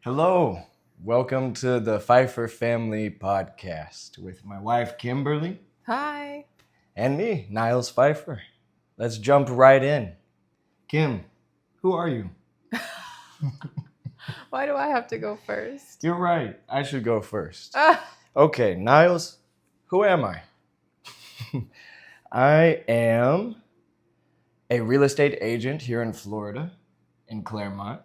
Hello, welcome to the Pfeiffer Family Podcast with my wife Kimberly Hi. and me, Niles Pfeiffer. Let's jump right in. Kim, who are you? Why do I have to go first? You're right, I should go first. Ah, Okay, Niles, who am I? I am a real estate agent here in Florida, in Clermont.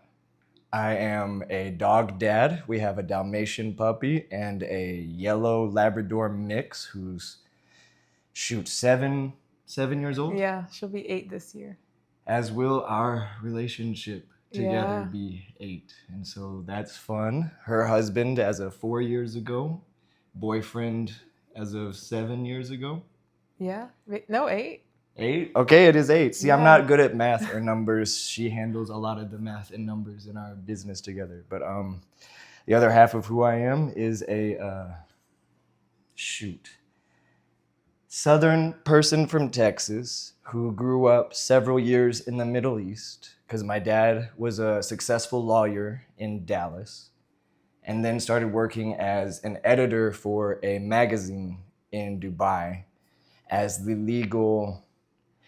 I am a dog dad. We have a Dalmatian puppy and a yellow Labrador mix who's seven years old. yeah, she'll be 8 this year. As will our relationship together Yeah. be 8. And so that's fun. Her husband as of 4 years ago, boyfriend as of 7 years ago. Yeah. No, 8. 8? Okay, it is 8. See, I'm Yeah. not good at math or numbers. She handles a lot of the math and numbers in our business together. But the other half of who I am is a Southern person from Texas who grew up several years in the Middle East because my dad was a successful lawyer in Dallas and then started working as an editor for a magazine in Dubai as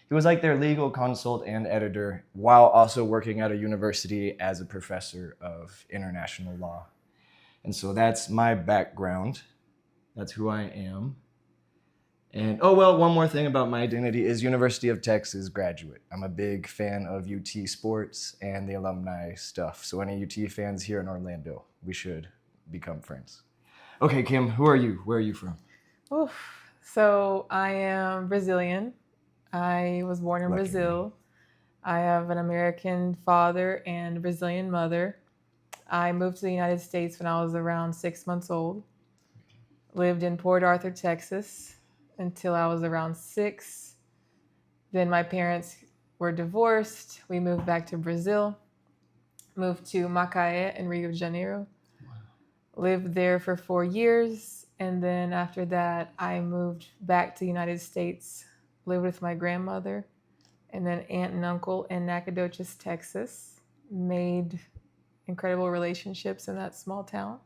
he was like their legal consult and editor while also working at a university as a professor of international law. And so that's my background. That's who I am. And one more thing about my identity is University of Texas graduate. I'm a big fan of UT sports and the alumni stuff. So any UT fans here in Orlando, we should become friends. Okay, Kim, who are you? Where are you from? Oof. So I am Brazilian. I was born in Lucky Brazil. I have an American father and a Brazilian mother. I moved to the United States when I was around 6 months old. Lived in Port Arthur, Texas until I was around 6. Then my parents were divorced. We moved back to Brazil. Moved to Macaé in Rio de Janeiro. Lived there for 4 years. And then after that, I moved back to the United States. Lived with my grandmother and then aunt and uncle in Nacogdoches, Texas. Made incredible relationships in that small town.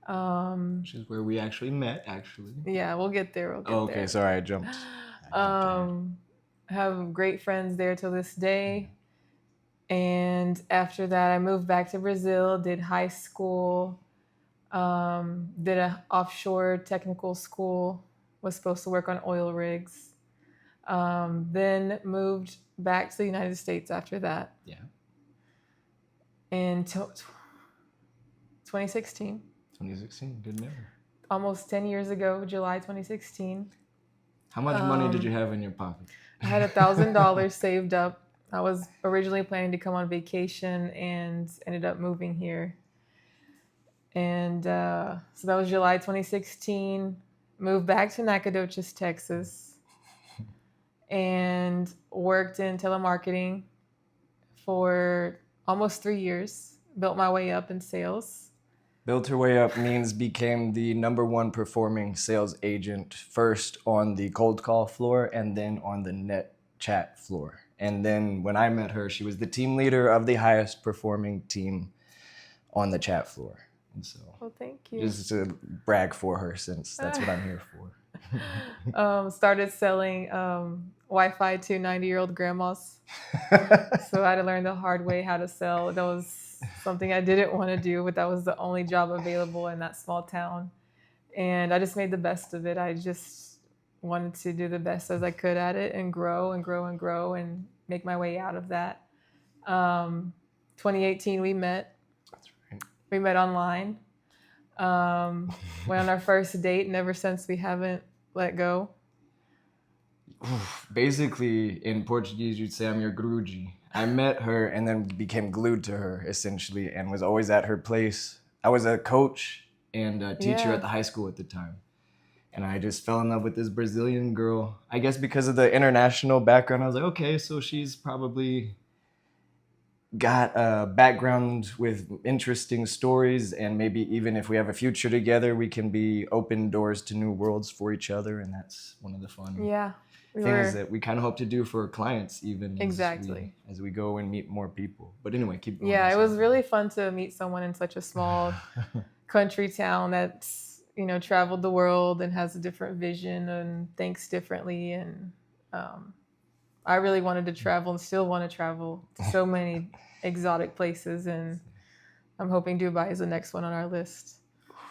Which is where we actually met, actually. Yeah, we'll get there. Okay, sorry, I jumped. Have great friends there till this day. And after that, I moved back to Brazil, did high school, did an offshore technical school, was supposed to work on oil rigs. Then moved back to the United States after that. Yeah. In 2016. 2016, good memory. Almost 10 years ago, July 2016. How much money did you have in your pocket? I had $1,000 saved up. I was originally planning to come on vacation and ended up moving here. And so that was July 2016. Moved back to Nacogdoches, Texas, and worked in telemarketing for almost 3 years. Built my way up in sales. Built her way up means became the number 1 performing sales agent, first on the cold call floor and then on the net chat floor. And then when I met her, she was the team leader of the highest performing team on the chat floor. And so, well, thank you. Just to brag for her, since that's what I'm here for. Started selling Wi-Fi to 90-year-old grandmas. So I had to learn the hard way how to sell. That was something I didn't want to do, but that was the only job available in that small town. And I just made the best of it. I just wanted to do the best as I could at it and grow and grow and grow and make my way out of that. 2018, we met. That's right. We met online. Went on our first date, and ever since we haven't let go. Basically, in Portuguese, you'd say I'm your gruji. I met her and then became glued to her, essentially, and was always at her place. I was a coach and a teacher at the high school at the time. And I just fell in love with this Brazilian girl. I guess because of the international background, I was like, okay, so she's probably got a background with interesting stories, and maybe even if we have a future together, we can be open doors to new worlds for each other, and that's one of the fun things that we kind of hope to do for clients even Exactly. as we go and meet more people. But anyway, keep going. Yeah, it was really fun to meet someone in such a small country town that's, traveled the world and has a different vision and thinks differently. And I really wanted to travel and still want to travel to so many exotic places. And I'm hoping Dubai is the next one on our list.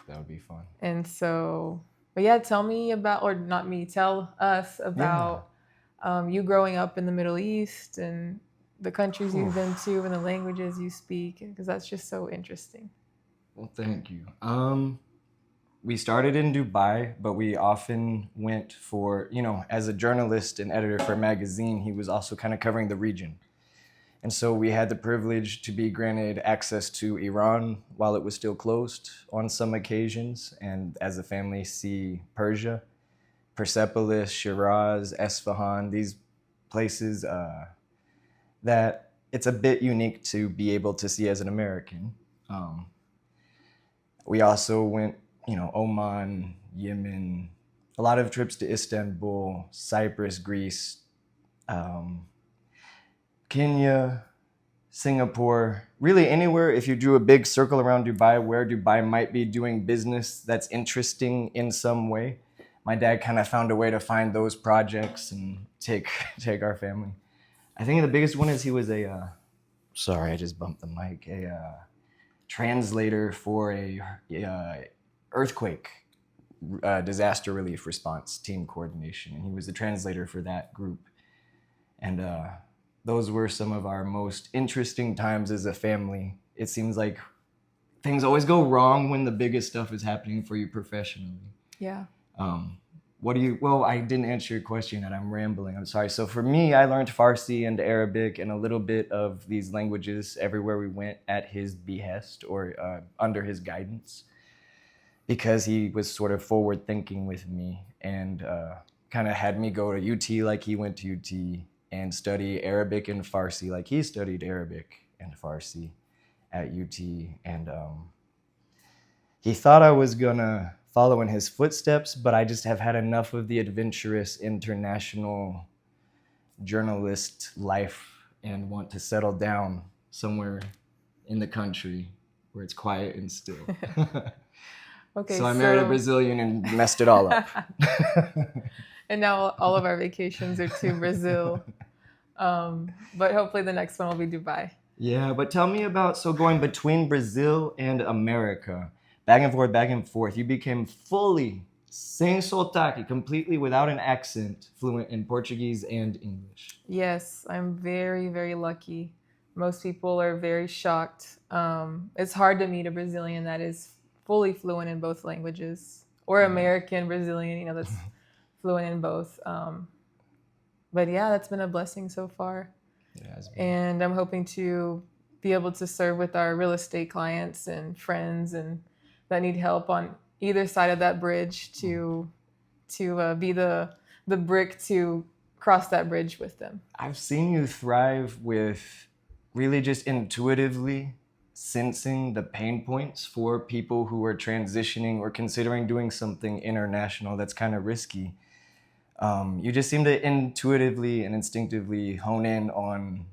That would be fun. And so, but yeah, tell me about, or not me, tell us about you growing up in the Middle East and the countries you've been to and the languages you speak, because that's just so interesting. Well, thank you. We started in Dubai, but we often went for, as a journalist and editor for a magazine, he was also kind of covering the region. And so we had the privilege to be granted access to Iran while it was still closed on some occasions, and as a family see Persia, Persepolis, Shiraz, Esfahan, these places that it's a bit unique to be able to see as an American. We also went, Oman, Yemen, a lot of trips to Istanbul, Cyprus, Greece, Kenya, Singapore, really anywhere. If you drew a big circle around Dubai, where Dubai might be doing business that's interesting in some way, my dad kind of found a way to find those projects and take our family. I think the biggest one is he was sorry, I just bumped the mic, a translator for a earthquake disaster relief response team coordination, and he was the translator for that group. And those were some of our most interesting times as a family. It seems like things always go wrong when the biggest stuff is happening for you professionally. Yeah. Well, I didn't answer your question and I'm rambling. I'm sorry. So for me, I learned Farsi and Arabic and a little bit of these languages everywhere we went at his behest or under his guidance, because he was sort of forward thinking with me and kind of had me go to UT like he went to UT and study Arabic and Farsi like he studied Arabic and Farsi at UT. And he thought I was gonna follow in his footsteps, but I just have had enough of the adventurous international journalist life and want to settle down somewhere in the country where it's quiet and still. Okay, so I married a Brazilian and messed it all up. And now all of our vacations are to Brazil. But hopefully the next one will be Dubai. Yeah, but tell me about, so going between Brazil and America, back and forth, you became fully, sem sotaque, completely without an accent, fluent in Portuguese and English. Yes, I'm very, very lucky. Most people are very shocked. It's hard to meet a Brazilian that is fully fluent in both languages, or American Brazilian, that's fluent in both. But yeah, that's been a blessing so far. It has been. And I'm hoping to be able to serve with our real estate clients and friends and that need help on either side of that bridge to be the brick to cross that bridge with them. I've seen you thrive with really just intuitively sensing the pain points for people who are transitioning or considering doing something international that's kind of risky. You just seem to intuitively and instinctively hone in on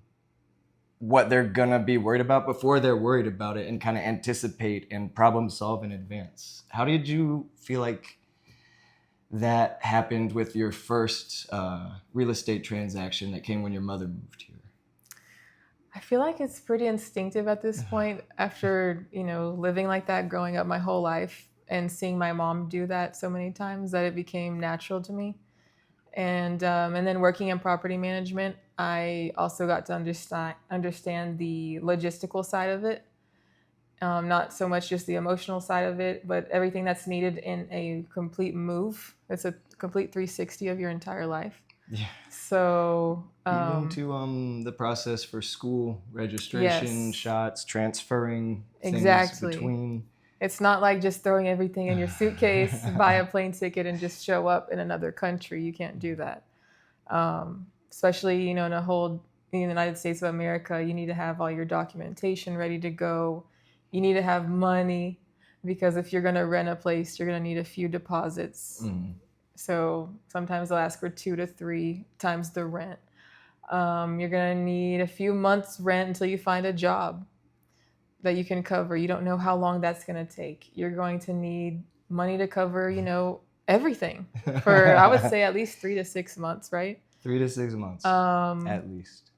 what they're gonna be worried about before they're worried about it and kind of anticipate and problem solve in advance. How did you feel like that happened with your first real estate transaction that came when your mother moved here? I feel like it's pretty instinctive at this point after, living like that, growing up my whole life and seeing my mom do that so many times that it became natural to me. And then working in property management, I also got to understand the logistical side of it. Not so much just the emotional side of it, but everything that's needed in a complete move. It's a complete 360 of your entire life. Yeah. So even to the process for school registration, yes. shots, transferring exactly. things between. It's not like just throwing everything in your suitcase, buy a plane ticket, and just show up in another country. You can't do that. Especially, in the United States of America, you need to have all your documentation ready to go. You need to have money because if you're going to rent a place, you're going to need a few deposits. So sometimes they'll ask for 2 to 3 times the rent. You're going to need a few months rent until you find a job that you can cover. You don't know how long that's going to take. You're going to need money to cover, everything for, I would say, at least 3 to 6 months, right? 3 to 6 months, at least.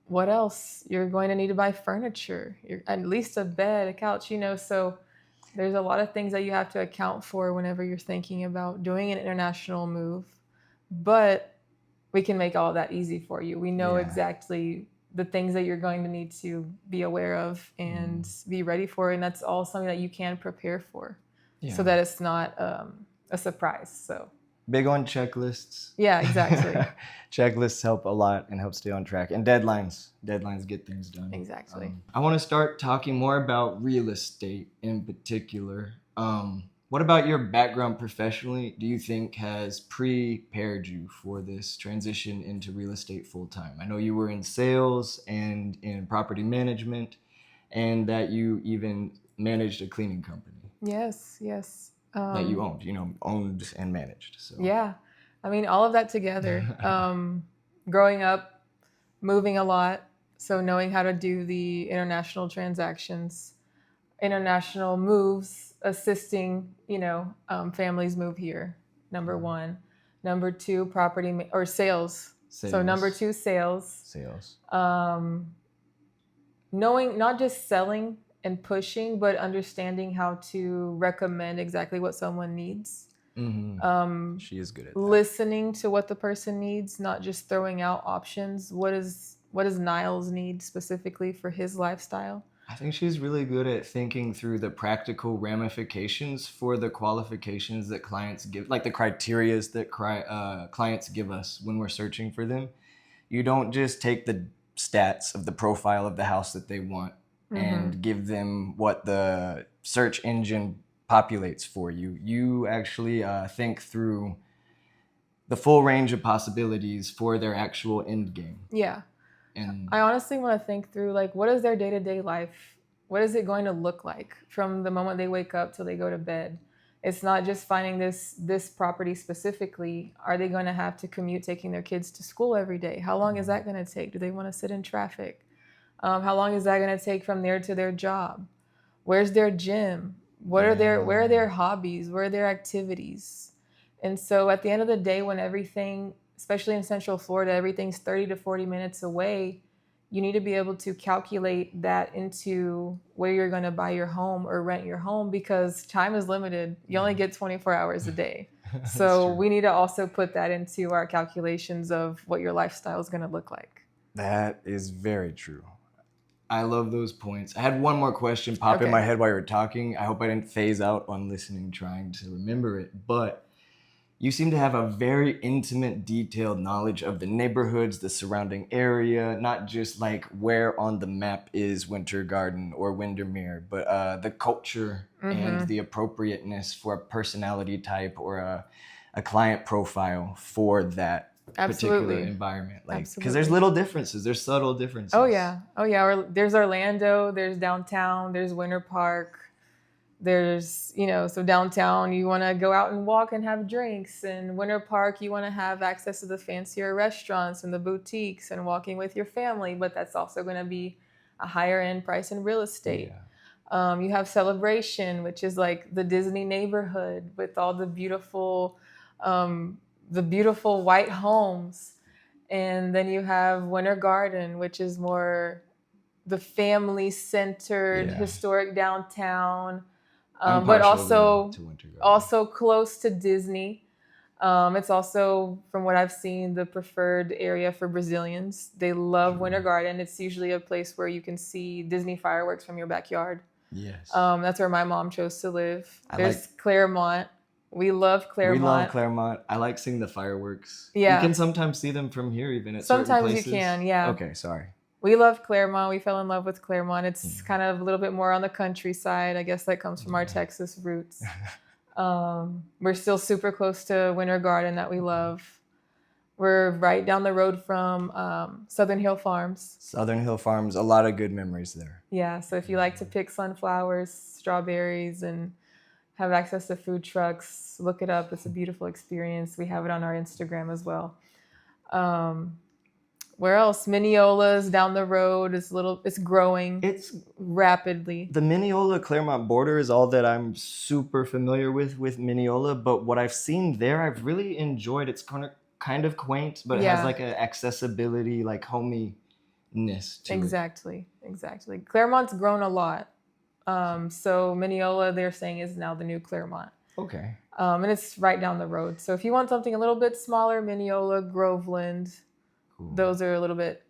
What else? You're going to need to buy furniture, at least a bed, a couch, so there's a lot of things that you have to account for whenever you're thinking about doing an international move. But we can make all that easy for you. We know exactly the things that you're going to need to be aware of and be ready for. And that's all something that you can prepare for so that it's not a surprise. So big on checklists. Yeah, exactly. Checklists help a lot and help stay on track. And deadlines get things done. Exactly. I want to start talking more about real estate in particular. What about your background professionally do you think has prepared you for this transition into real estate full time? I know you were in sales and in property management, and that you even managed a cleaning company. Yes. That you owned and managed. So. Yeah. I mean, all of that together. Growing up, moving a lot. So knowing how to do the international transactions, international moves, assisting, families move here. Number one. Number two, sales. So number two, sales. Knowing, not just selling and pushing, but understanding how to recommend exactly what someone needs. She is good at that. Listening to what the person needs, not just throwing out options. What does Niles need specifically for his lifestyle? I think she's really good at thinking through the practical ramifications for the qualifications that clients give, like the criterias that clients give us when we're searching for them. You don't just take the stats of the profile of the house that they want and give them what the search engine populates for you. You actually think through the full range of possibilities for their actual end game. Yeah. And I honestly want to think through, what is their day-to-day life? What is it going to look like from the moment they wake up till they go to bed? It's not just finding this property specifically. Are they going to have to commute taking their kids to school every day? How long is that going to take? Do they want to sit in traffic? How long is that going to take from there to their job? Where's their gym? Where are their hobbies? Where are their activities? And so at the end of the day, when everything, especially in Central Florida, everything's 30 to 40 minutes away, you need to be able to calculate that into where you're going to buy your home or rent your home, because time is limited. You only get 24 hours a day. So we need to also put that into our calculations of what your lifestyle is going to look like. That is very true. I love those points. I had one more question pop in my head while you were talking. I hope I didn't phase out on listening, trying to remember it. But you seem to have a very intimate, detailed knowledge of the neighborhoods, the surrounding area, not just like where on the map is Winter Garden or Windermere, but the culture and the appropriateness for a personality type or a client profile for that particular environment. Because there's little differences, there's subtle differences. Oh yeah. There's Orlando, there's downtown, there's Winter Park. There's, so downtown, you want to go out and walk and have drinks. And Winter Park, you want to have access to the fancier restaurants and the boutiques and walking with your family. But that's also going to be a higher end price in real estate. Yeah. You have Celebration, which is like the Disney neighborhood with all the beautiful white homes. And then you have Winter Garden, which is more the family centered, historic downtown. But also close to Disney. It's also, from what I've seen, the preferred area for Brazilians. They love Winter Garden. It's usually a place where you can see Disney fireworks from your backyard. Yes. That's where my mom chose to live. There's Clermont. We love Clermont. We love Clermont. I like seeing the fireworks. Yeah. You can sometimes see them from here even at sometimes certain places. You can, yeah. Okay, sorry. We love Clermont. We fell in love with Clermont. It's kind of a little bit more on the countryside. I guess that comes from our Texas roots. We're still super close to Winter Garden that we love. We're right down the road from Southern Hill Farms. Southern Hill Farms, a lot of good memories there. Yeah, so if you like to pick sunflowers, strawberries, and have access to food trucks. Look it up. It's a beautiful experience. We have it on our Instagram as well. Where else? Mineola's down the road. It's growing It's rapidly. the Mineola Clermont border is all that I'm super familiar with Mineola, but what I've seen there, I've really enjoyed. It's kind of quaint, but it has Yeah. like an accessibility, like hominess to it. Exactly. Clermont's grown a lot. So Mineola, they're saying, is now the new Clermont. Okay. And it's right down the road. So if you want something a little bit smaller, Mineola, Groveland, Cool. those are a little bit,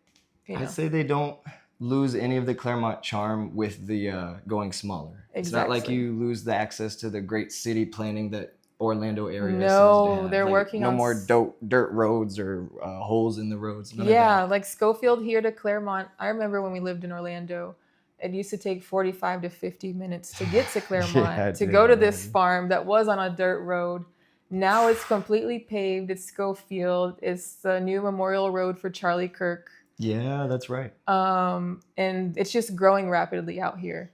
I'd say they don't lose any of the Clermont charm with the going smaller. Exactly. It's not like you lose the access to the great city planning that Orlando area No, seems to have. they're like, working no on more dirt roads or holes in the roads. None yeah, of that. like Schofield here to Clermont. I remember when we lived in Orlando, it used to take 45 to 50 minutes to get to Clermont, to go to this farm that was on a dirt road. Now it's completely paved. It's Schofield. It's the new memorial road for Charlie Kirk. Yeah, that's right. And it's just growing rapidly out here.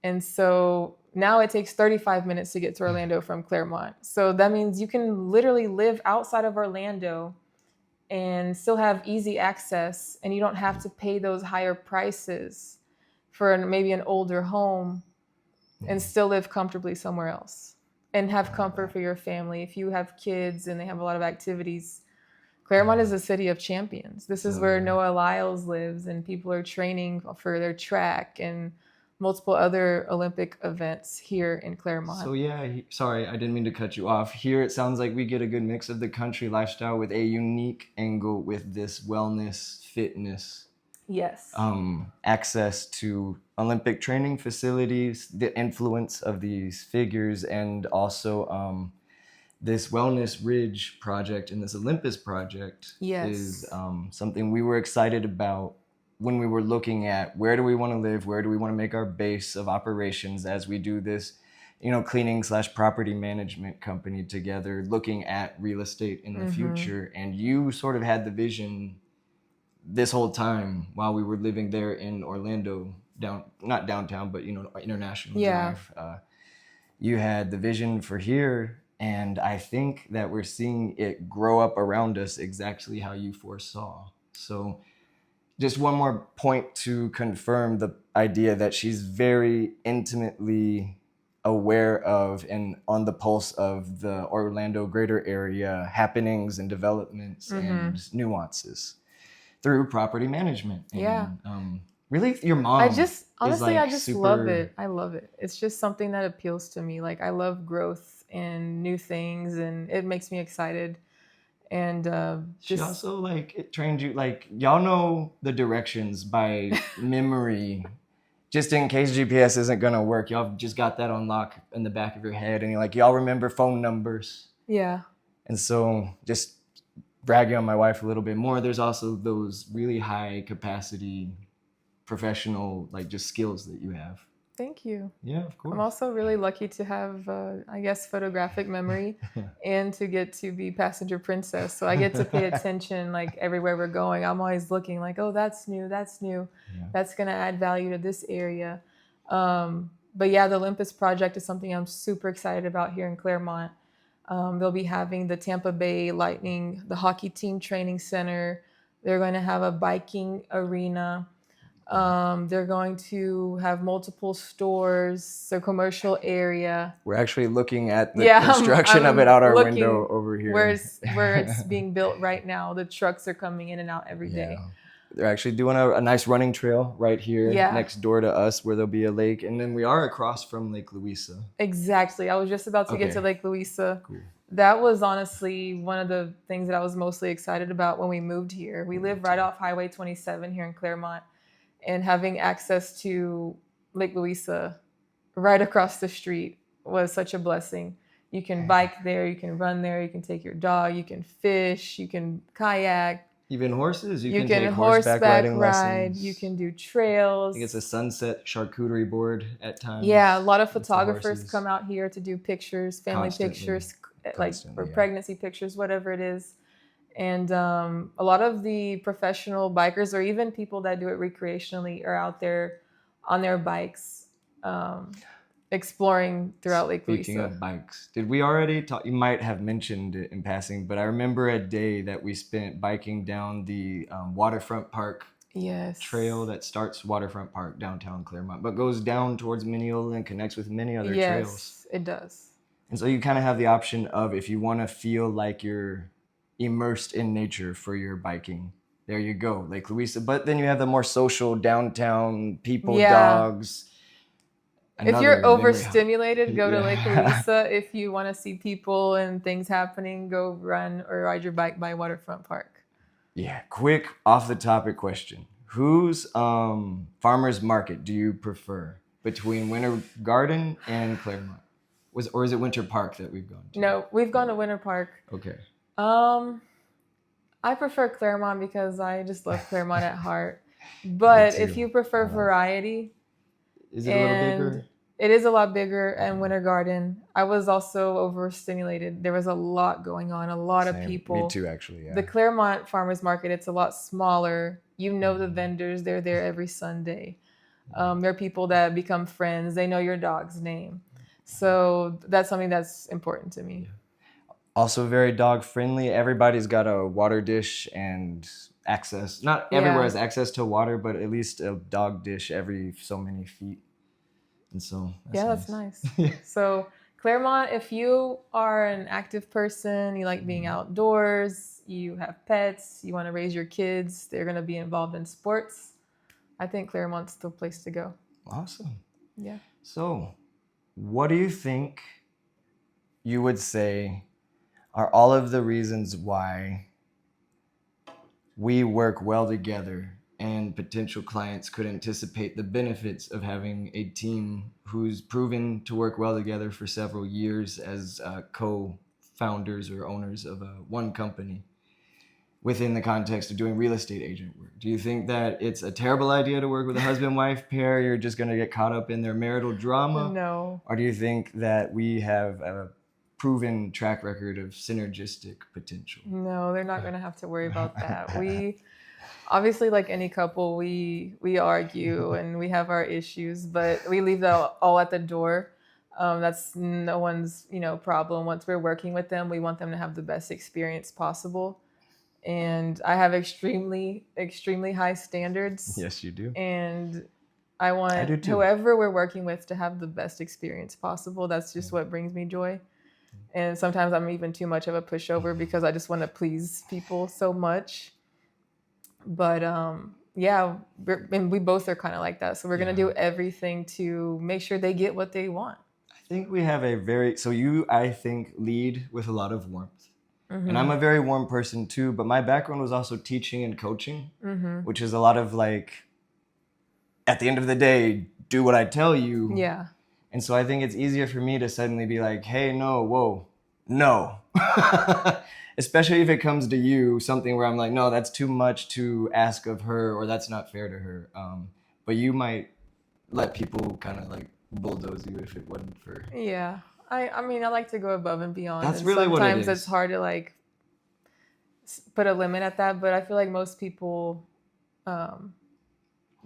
And so now it takes 35 minutes to get to Orlando from Clermont. So that means you can literally live outside of Orlando and still have easy access, and you don't have to pay those higher prices for maybe an older home and still live comfortably somewhere else and have comfort for your family. If you have kids and they have a lot of activities, Clermont is a city of champions. This is where Noah Lyles lives, and people are training for their track and multiple other Olympic events here in Clermont. So yeah, sorry, I didn't mean to cut you off. Here it sounds like we get a good mix of the country lifestyle with a unique angle with this wellness, fitness. Yes. Access to Olympic training facilities, the influence of these figures, and also this Wellness Ridge project and this Olympus project is something we were excited about when we were looking at where do we want to live, where do we want to make our base of operations as we do this, cleaning / property management company together, looking at real estate in the future. And you sort of had the vision this whole time while we were living there in Orlando, not downtown, but International Drive. You had the vision for here, and I think that we're seeing it grow up around us exactly how you foresaw. So just one more point to confirm the idea that she's very intimately aware of and on the pulse of the Orlando greater area happenings and developments and nuances through property management. And, really, your mom. I just super... love it. I love it. It's just something that appeals to me. Like, I love growth and new things, and it makes me excited. And she also it trained you, y'all know the directions by memory, just in case GPS isn't gonna work. Y'all just got that on lock in the back of your head, and y'all remember phone numbers. Yeah. And so just bragging on my wife a little bit more, there's also those really high capacity professional just skills that you have. Thank you. Yeah, of course. I'm also really lucky to have photographic memory and to get to be passenger princess, so I get to pay attention everywhere we're going. I'm always looking oh, that's new, that's gonna add value to this area. But yeah, the Olympus project is something I'm super excited about here in Clermont. They'll be having the Tampa Bay Lightning, the hockey team training center. They're going to have a biking arena. They're going to have multiple stores, a commercial area. We're actually looking at the construction of it out our window over here. Where it's being built right now. The trucks are coming in and out every day. They're actually doing a nice running trail right here next door to us where there'll be a lake. And then we are across from Lake Louisa. Exactly. I was just about to get to Lake Louisa. Cool. That was honestly one of the things that I was mostly excited about when we moved here. We live right off Highway 27 here in Clermont, and having access to Lake Louisa right across the street was such a blessing. You can bike there, you can run there, you can take your dog, you can fish, you can kayak. Even horses, you can take horseback riding ride, lessons. You can do trails. I think it's a sunset charcuterie board at times. Yeah, a lot of photographers come out here to do pictures, family pictures, or pregnancy pictures, whatever it is. And a lot of the professional bikers, or even people that do it recreationally, are out there on their bikes. exploring throughout Lake Speaking Louisa. of bikes, did we already talk? You might have mentioned it in passing, but I remember a day that we spent biking down the Waterfront Park Yes. trail that starts Waterfront Park downtown Clermont, but goes down towards Mineola and connects with many other trails. Yes, it does. And so you kind of have the option of, if you want to feel like you're immersed in nature for your biking, there you go, Lake Louisa. But then you have the more social downtown people, dogs. If you're Another memory overstimulated, go to Lake Yeah. Louisa. If you want to see people and things happening, go run or ride your bike by Waterfront Park. Yeah, quick off the topic question. Whose farmer's market do you prefer between Winter Garden and Clermont? Or is it Winter Park that we've gone to? No, we've gone to Winter Park. Okay. I prefer Clermont because I just love Clermont at heart. But if you prefer variety, is it a little bigger? It is a lot bigger. And Winter Garden, I was also overstimulated. There was a lot going on, a lot of people. Me too, actually. Yeah. The Clermont Farmers Market, it's a lot smaller. You know the vendors, they're there every Sunday. There are people that become friends. They know your dog's name. So that's something that's important to me. Also very dog friendly. Everybody's got a water dish and access. Not everywhere has access to water, but at least a dog dish every so many feet. And so that's nice. So Clermont, if you are an active person, you like being outdoors, you have pets, you want to raise your kids, they're going to be involved in sports, I think Clermont's the place to go. Awesome. Yeah. So what do you think you would say are all of the reasons why we work well together and potential clients could anticipate the benefits of having a team who's proven to work well together for several years as co-founders or owners of one company within the context of doing real estate agent work? Do you think that it's a terrible idea to work with a husband-wife pair? You're just going to get caught up in their marital drama? No. Or do you think that we have a proven track record of synergistic potential? No, they're not going to have to worry about that. We obviously, like any couple, we argue and we have our issues, but we leave that all at the door. That's no one's problem. Once we're working with them, we want them to have the best experience possible. And I have extremely, extremely high standards. Yes, you do. And I want whoever we're working with to have the best experience possible. That's just what brings me joy. And sometimes I'm even too much of a pushover because I just want to please people so much. But and we both are kind of like that. So we're going to do everything to make sure they get what they want. I think we have I think, lead with a lot of warmth. Mm-hmm. And I'm a very warm person too, but my background was also teaching and coaching, which is a lot of like, at the end of the day, do what I tell you. Yeah. And so I think it's easier for me to suddenly be like, hey, no. Especially if it comes to you, something where I'm like, no, that's too much to ask of her, or that's not fair to her. But you might let people kind of like bulldoze you if it wasn't for... Yeah. I mean, I like to go above and beyond. That's really what it is. Sometimes it's hard to like put a limit at that, but I feel like most people,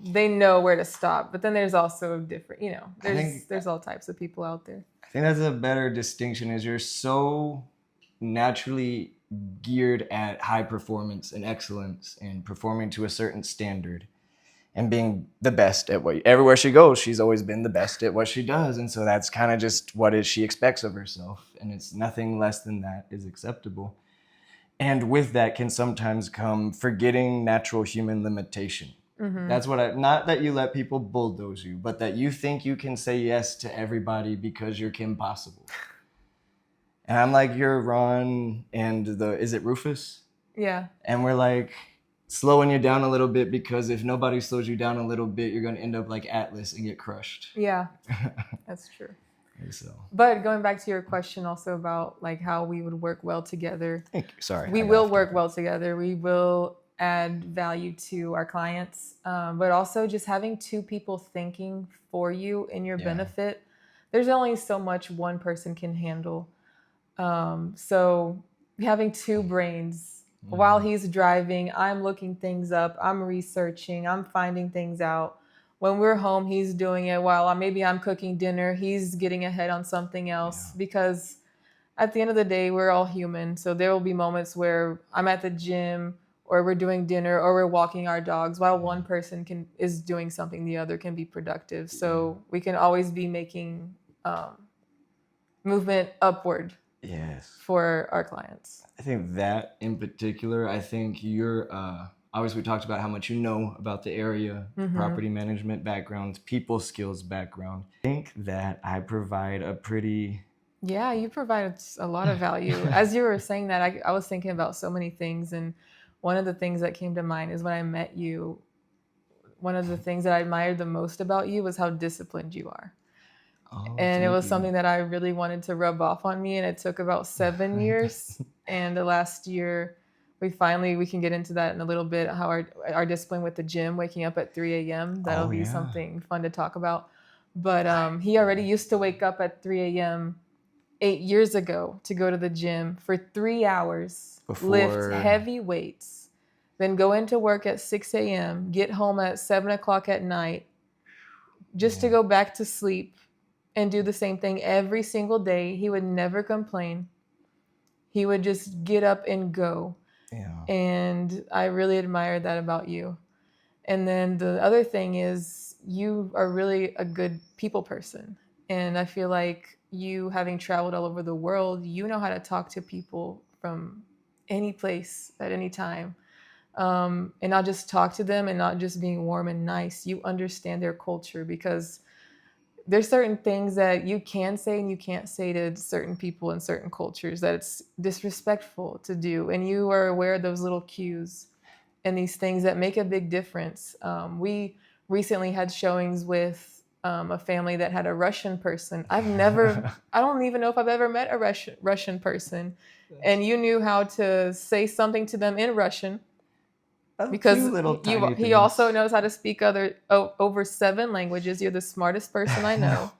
they know where to stop. But then there's also different, there's all types of people out there. I think that's a better distinction, is you're so naturally geared at high performance and excellence and performing to a certain standard and being the best at everywhere she goes, she's always been the best at what she does. And so that's kind of just what she expects of herself. And it's nothing less than that is acceptable. And with that can sometimes come forgetting natural human limitation. Mm-hmm. That's not that you let people bulldoze you, but that you think you can say yes to everybody because you're Kim Possible. And I'm like, you're Ron and is it Rufus? Yeah. And we're like, slowing you down a little bit, because if nobody slows you down a little bit, you're going to end up like Atlas and get crushed. Yeah, that's true. So. But going back to your question also about like how we would work well together. Thank you. Sorry. We will work well together. We will add value to our clients, but also just having two people thinking for you in your benefit. There's only so much one person can handle. So having two brains. While he's driving, I'm looking things up, I'm researching, I'm finding things out. when we're home, he's doing it while maybe I'm cooking dinner. He's getting ahead on something else because at the end of the day, we're all human. So there will be moments where I'm at the gym or we're doing dinner or we're walking our dogs while one person is doing something, the other can be productive. So we can always be making movement upward. Yes. For our clients. I think that in particular, I think you're, obviously we talked about how much you know about the area, property management background, people skills background. I think that I provide a pretty... Yeah, you provide a lot of value. As you were saying that, I was thinking about so many things. And one of the things that came to mind is when I met you, one of the things that I admired the most about you was how disciplined you are. Oh, and it was something that I really wanted to rub off on me. And it took about 7 years. And the last year, we can get into that in a little bit, how our discipline with the gym, waking up at 3 a.m. That'll be something fun to talk about. But he already used to wake up at 3 a.m. 8 years ago to go to the gym for 3 hours, lift heavy weights, then go into work at 6 a.m., get home at 7 o'clock at night, just to go back to sleep and do the same thing every single day. He would never complain. He would just get up and go. Yeah. And I really admire that about you. And then the other thing is you are really a good people person. And I feel like you, having traveled all over the world, you know how to talk to people from any place at any time. And not just talk to them and not just being warm and nice. You understand their culture, because there's certain things that you can say and you can't say to certain people in certain cultures that it's disrespectful to do. And you are aware of those little cues and these things that make a big difference. We recently had showings with a family that had a Russian person. I don't even know if I've ever met a Russian person. And you knew how to say something to them in Russian. Because he also knows how to speak over 7 languages. You're the smartest person I know.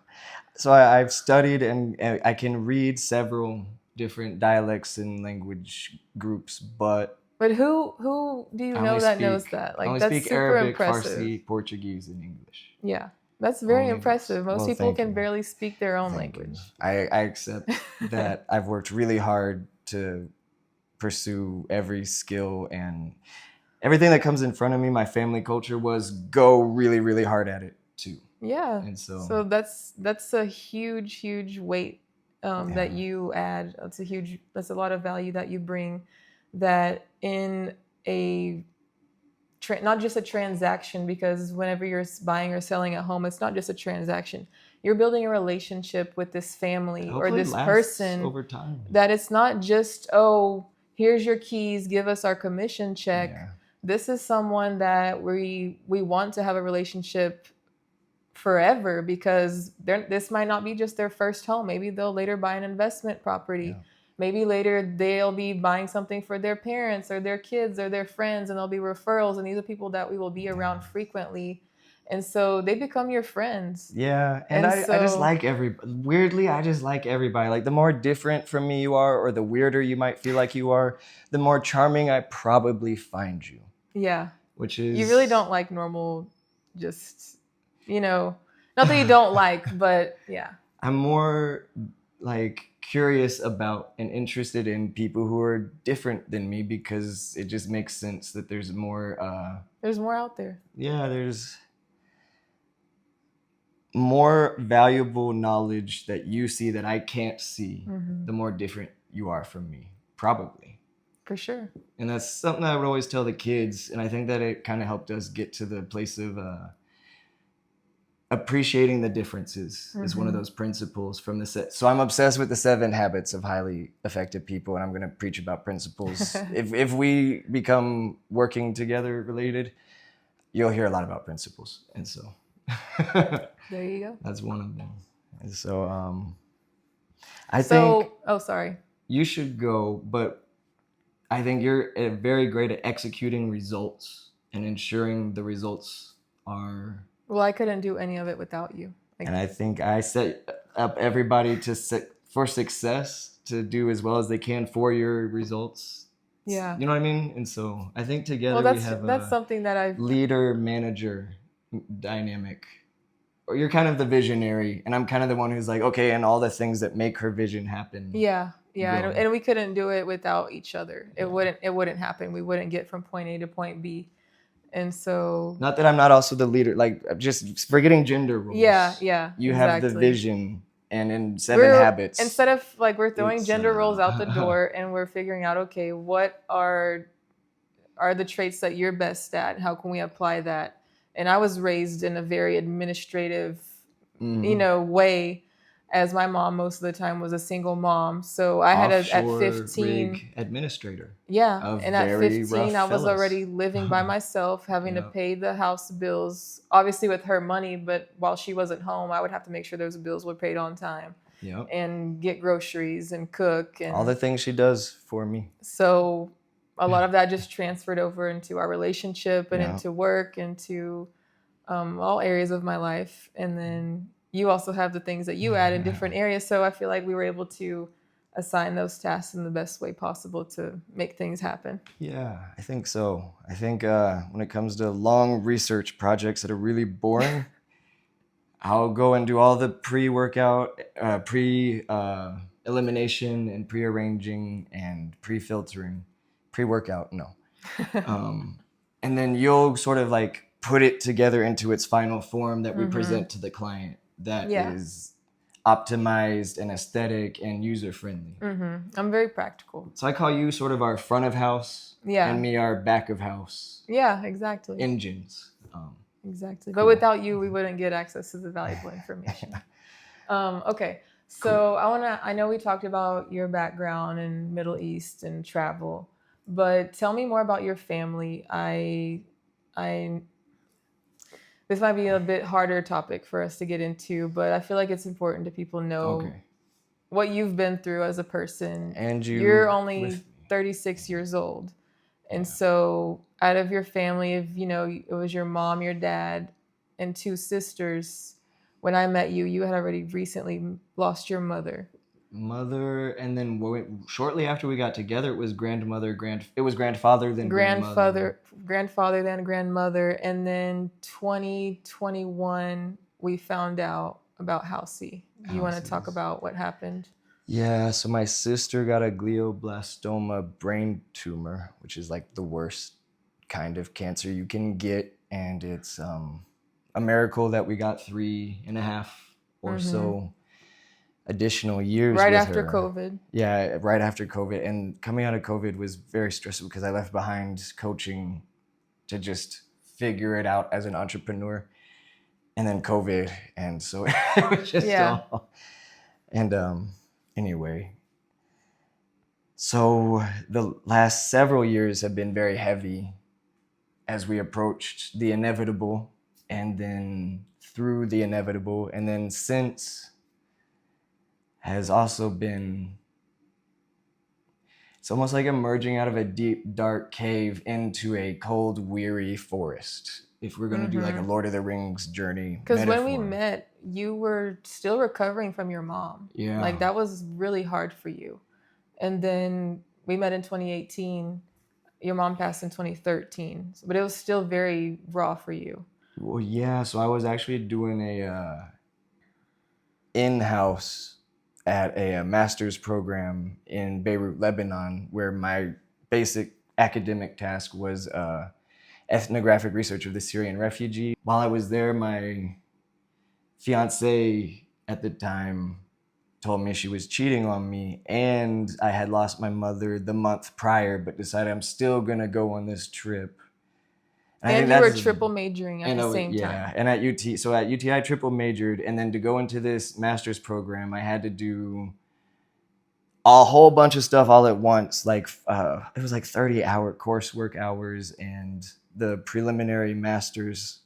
So I've studied and I can read several different dialects and language groups, but who do you know that knows that? Like, that's speak super Arabic, impressive. Farsi, Portuguese, and English. Yeah, that's very impressive. Most people can barely speak their own language. I accept that. I've worked really hard to pursue every skill, and everything that comes in front of me. My family culture was go really, really hard at it too. Yeah. And so that's a huge weight that you add. That's a lot of value that you bring, that in not just a transaction, because whenever you're buying or selling at home, it's not just a transaction. You're building a relationship with this family or this person over time. That it's not just, here's your keys, give us our commission check. Yeah. This is someone that we want to have a relationship forever, because this might not be just their first home. Maybe they'll later buy an investment property. Yeah. Maybe later they'll be buying something for their parents or their kids or their friends, and there'll be referrals. And these are people that we will be around frequently. And so they become your friends. Yeah. And I just like weirdly, I just like everybody. Like, the more different from me you are, or the weirder you might feel like you are, the more charming I probably find you. Yeah. Which is... You really don't like normal, just, not that you don't like, but yeah. I'm more like curious about and interested in people who are different than me, because it just makes sense that there's more... there's more out there. Yeah, there's more valuable knowledge that you see that I can't see, the more different you are from me, probably. For sure. And that's something I would always tell the kids. And I think that it kind of helped us get to the place of appreciating the differences is one of those principles from the set. So I'm obsessed with the 7 habits of highly effective people. And I'm going to preach about principles. If we become working together related, you'll hear a lot about principles. And so there you go. That's one of them. And so I think... Oh, sorry. You should go, but I think you're very great at executing results and ensuring the results are... Well, I couldn't do any of it without you. And I think I set up everybody for success, to do as well as they can for your results. Yeah. You know what I mean? And so I think together we have that's something that I've... leader-manager dynamic. Or you're kind of the visionary, and I'm kind of the one who's like, okay, and all the things that make her vision happen. Yeah, Go. and we couldn't do it without each other. It Yeah. wouldn't happen. We wouldn't get from point A to point B. And so Not that I'm not also the leader, like just forgetting gender roles. yeah, You have the exactly. vision, and in 7 Habits. Instead of like we're throwing it's, gender roles out the door and we're figuring out, okay, what are the traits that you're best at? How can we apply that? And I was raised in a very administrative, way, as my mom most of the time was a single mom. So I had at 15 rig administrator. Yeah, and at very 15, I rough was fellas. already living by myself, having to Yep. pay the house bills, obviously with her money, but while she wasn't home, I would have to make sure those bills were paid on time. Yep. And get groceries and cook and all the things she does for me. So a lot of that just transferred over into our relationship and Yeah. into work, into all areas of my life. And then you also have the things that you add in different areas. So I feel like we were able to assign those tasks in the best way possible to make things happen. Yeah, I think so. I think when it comes to long research projects that are really boring, I'll go and do all the pre-workout, elimination and pre-arranging and pre-filtering. Pre-workout, no. And then you'll sort of like put it together into its final form that we present to the client that is optimized and aesthetic and user-friendly. I'm very practical. So I call you sort of our front of house and me our back of house. Yeah, exactly. Engines. Exactly. Cool. But without you, we wouldn't get access to the valuable information. Okay. So cool. I know we talked about your background in Middle East and travel, but tell me more about your family. This might be a bit harder topic for us to get into, but I feel like it's important to people know what you've been through as a person. And you're only 36 years old. And so out of your family, if it was your mom, your dad, and 2 sisters, when I met you, you had already recently lost your mother. And then shortly after we got together, it was grandfather, then grandfather, then grandmother. And then 2021, we found out about Halsey. Do you want to talk about what happened? Yeah, so my sister got a glioblastoma brain tumor, which is like the worst kind of cancer you can get. And it's a miracle that we got 3.5 or so additional years right with after her. COVID. Yeah, right after COVID. And coming out of COVID was very stressful because I left behind coaching to just figure it out as an entrepreneur. And then COVID. And so it was just all... And anyway, so the last several years have been very heavy as we approached the inevitable and then through the inevitable. And then since has also been, it's almost like emerging out of a deep, dark cave into a cold, weary forest. If we're going to do like a Lord of the Rings journey. Because when we met, you were still recovering from your mom. Yeah. Like that was really hard for you. And then we met in 2018. Your mom passed in 2013. But it was still very raw for you. Well, yeah. So I was actually doing a in-house at a master's program in Beirut, Lebanon, where my basic academic task was ethnographic research of the Syrian refugee. While I was there, my fiance at the time told me she was cheating on me, and I had lost my mother the month prior, but decided I'm still gonna go on this trip. And you were triple majoring at the same time. Yeah, and at UT I triple majored, and then to go into this master's program, I had to do a whole bunch of stuff all at once. Like it was like 30-hour coursework hours and the preliminary master's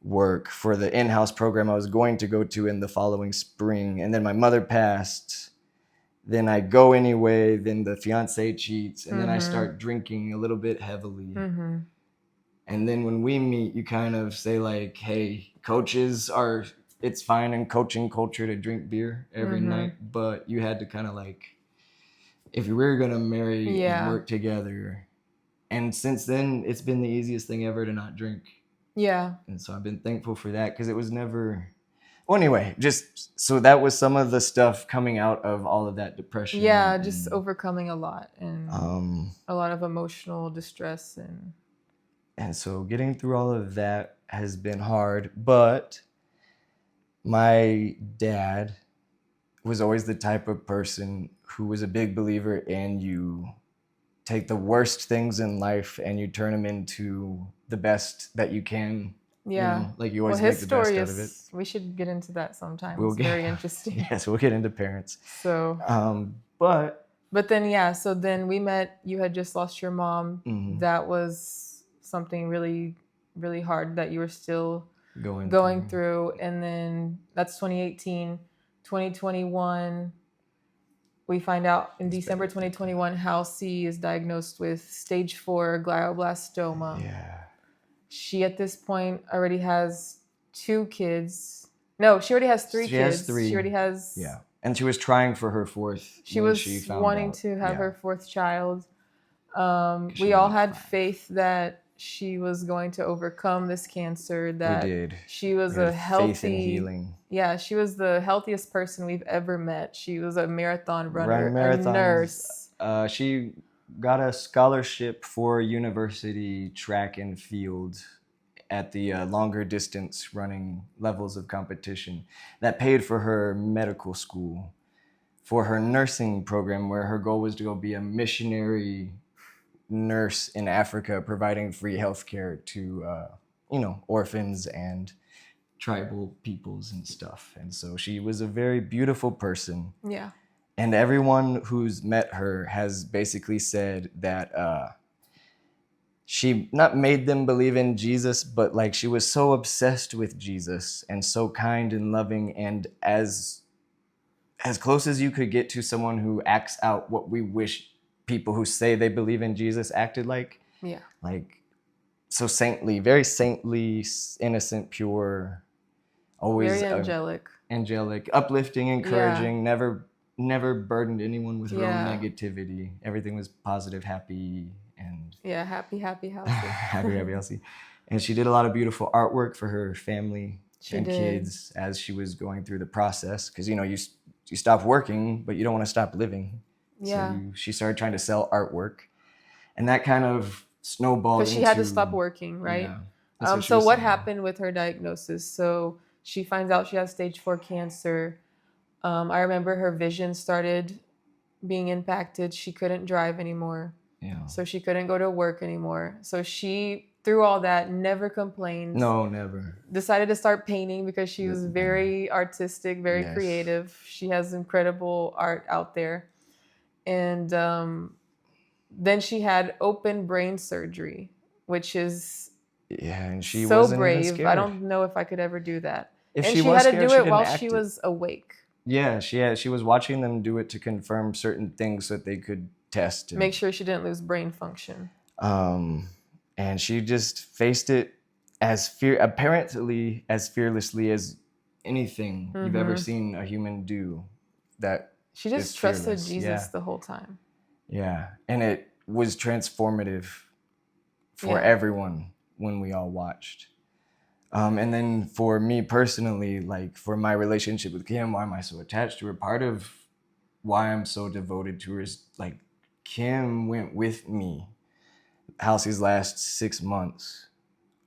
work for the in-house program I was going to go to in the following spring. And then my mother passed. Then I go anyway. Then the fiance cheats, and then I start drinking a little bit heavily. And then when we meet, you kind of say like, hey, it's fine in coaching culture to drink beer every night, but you had to kind of like, if we were going to marry and work together. And since then, it's been the easiest thing ever to not drink. Yeah. And so I've been thankful for that because it was never. Well, anyway, just so that was some of the stuff coming out of all of that depression. Yeah, just overcoming a lot and um, a lot of emotional distress and so getting through all of that has been hard. But my dad was always the type of person who was a big believer in you take the worst things in life and you turn them into the best that you can. yeah. Like you always Well, make his the best story out of it. is, we should get into that sometime. We'll It's get- very interesting. Yes, we'll get into parents. So, but then, yeah, so then we met, you had just lost your mom. Mhm. That was something really, really hard that you were still going through. And then that's 2018. 2021, we find out in December 2021, Halsey is diagnosed with stage 4 glioblastoma. Yeah. She at this point already has 2 kids. No, she already has 3 She kids. has 3. She already has. Yeah. And she was trying for her 4th. She when was she found wanting out. to have her 4th child. She We all wanted had 5. faith that she was going to overcome this cancer. That We did. she was We had a healthy, faith in healing. Yeah, she was the healthiest person we've ever met. She was a marathon runner, Ran a nurse. She got a scholarship for university track and field at the longer distance running levels of competition that paid for her medical school, for her nursing program, where her goal was to go be a missionary nurse in Africa, providing free healthcare to orphans and tribal peoples and stuff. And so she was a very beautiful person. Yeah. And everyone who's met her has basically said that she not made them believe in Jesus, but like she was so obsessed with Jesus and so kind and loving, and as close as you could get to someone who acts out what we wish people who say they believe in Jesus acted like. Yeah. Like so saintly, very saintly, innocent, pure, always very angelic, uplifting, encouraging, never burdened anyone with her own negativity. Everything was positive, happy, and happy, healthy. happy, healthy. And she did a lot of beautiful artwork for her family kids as she was going through the process. Because you stop working, but you don't want to stop living. Yeah. So she started trying to sell artwork, and that kind of snowballed. Because she had to stop working, right? Yeah. So what happened with her diagnosis? So she finds out she has stage 4 cancer. I remember her vision started being impacted. She couldn't drive anymore. Yeah. So she couldn't go to work anymore. So she, through all that, never complained. No, never. Decided to start painting because she was very artistic, very creative. She has incredible art out there. And then she had open brain surgery, which is and she so wasn't brave. even scared. I don't know if I could ever do that. If and she she was had scared, to do she it didn't while act she it. was awake. Yeah, she was watching them do it to confirm certain things so that they could test and make sure she didn't lose brain function. And she just faced it apparently as fearlessly as anything you've ever seen a human do. That she just trusted Jesus the whole time. Yeah, and it was transformative for everyone when we all watched. And then for me personally, like for my relationship with Kim, why am I so attached to her? Part of why I'm so devoted to her is like Kim went with me Halsey's last 6 months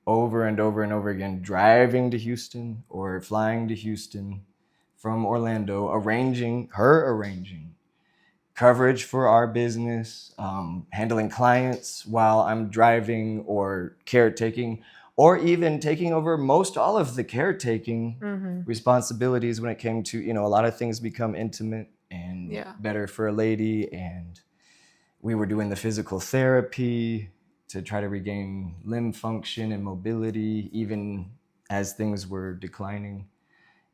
over and over and over again, driving to Houston or flying to Houston from Orlando, arranging coverage for our business, handling clients while I'm driving or caretaking, or even taking over most all of the caretaking responsibilities when it came to, a lot of things become intimate and better for a lady. And we were doing the physical therapy to try to regain limb function and mobility, even as things were declining.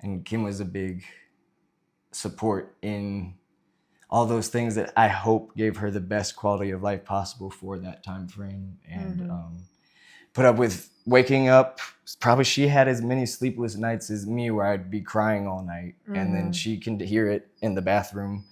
And Kim was a big support in all those things that I hope gave her the best quality of life possible for that time frame. And put up with waking up. Probably she had as many sleepless nights as me where I'd be crying all night. And then she can hear it in the bathroom.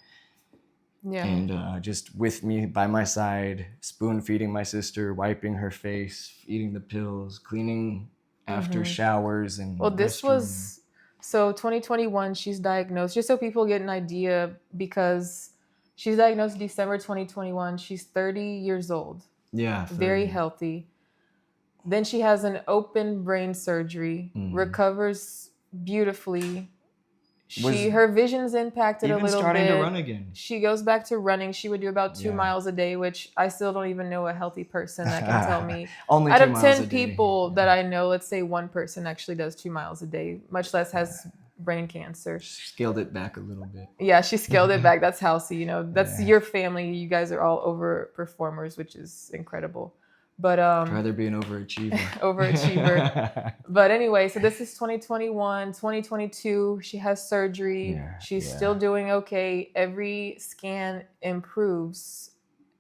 Yeah. And just with me by my side, spoon feeding my sister, wiping her face, eating the pills, cleaning after showers and Well, this restroom. was, so 2021, she's diagnosed, just so people get an idea, because she's diagnosed December 2021. She's 30 years old, Yeah, very 30. healthy. Then she has an open brain surgery, recovers beautifully. Her vision's impacted a even little starting bit. to run again. She goes back to running. She would do about 2 miles a day, which I still don't even know a healthy person that can tell me. Only Out 2 of miles 10 a day. people that I know, let's say one person actually does 2 miles a day, much less has brain cancer. Scaled it back a little bit. Yeah, she scaled it back. That's healthy. You know, that's your family. You guys are all overperformers, which is incredible. But I'd rather be an overachiever. Overachiever. But anyway, so this is 2021, 2022. She has surgery. Yeah, She's still doing okay. Every scan improves.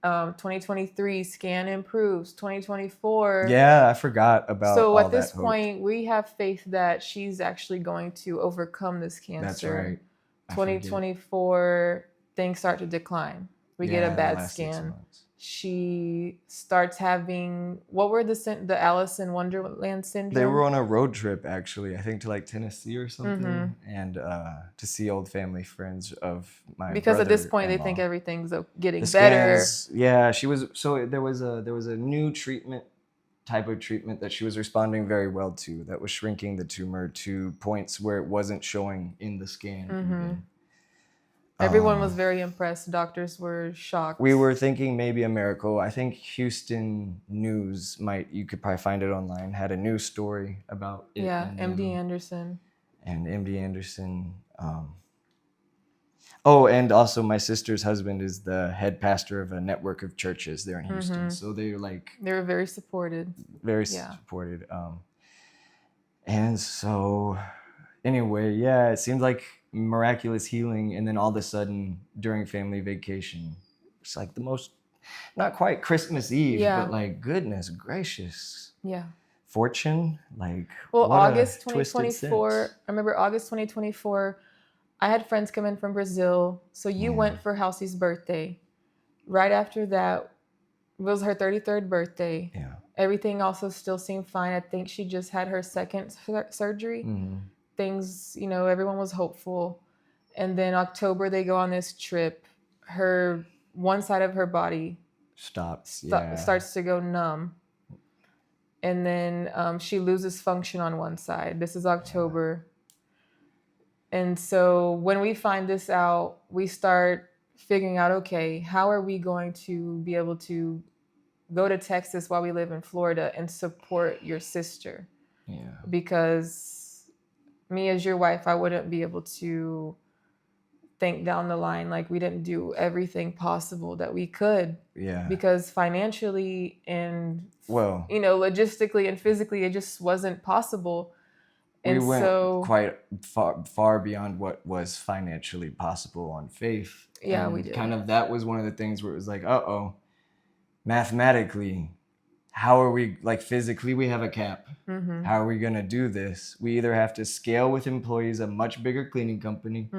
2023 scan improves. 2024. Yeah, I forgot about So all at this that hope. point, we have faith that she's actually going to overcome this cancer. That's right. 2024, things start to decline. We get a bad scan. She starts having, what were the Alice in Wonderland syndrome? They were on a road trip, actually, I think to like Tennessee or something, and to see old family friends of my because at this point they think everything's getting better. Yeah, she was. So there was a new type of treatment that she was responding very well to, that was shrinking the tumor to points where it wasn't showing in the scan. Even. Everyone was very impressed. Doctors were shocked. We were thinking maybe a miracle. I think Houston News you could probably find it online, had a news story about it. Yeah, MD Anderson. And MD Anderson. Oh, and also my sister's husband is the head pastor of a network of churches there in Houston. So they were very supported. Very supported. And so anyway, yeah, it seemed like miraculous healing, and then all of a sudden during family vacation, it's like the most, not quite Christmas Eve, but like goodness gracious, fortune, like, well, August 2024, I remember August 2024, I had friends come in from Brazil, so you went for Halsey's birthday. Right after that was her 33rd birthday. Everything also still seemed fine. I think she just had her second surgery. Things, everyone was hopeful. And then October, they go on this trip. One side of her body starts to go numb. And then she loses function on one side. This is October. And so when we find this out, we start figuring out, okay, how are we going to be able to go to Texas while we live in Florida and support your sister? Because me as your wife, I wouldn't be able to think down the line like we didn't do everything possible that we could. Because financially and logistically and physically, it just wasn't possible. And we went quite far beyond what was financially possible on faith. Yeah, we did. Kind of that was one of the things where it was like, mathematically, how are we, like physically, we have a cap. How are we going to do this? We either have to scale with employees, a much bigger cleaning company,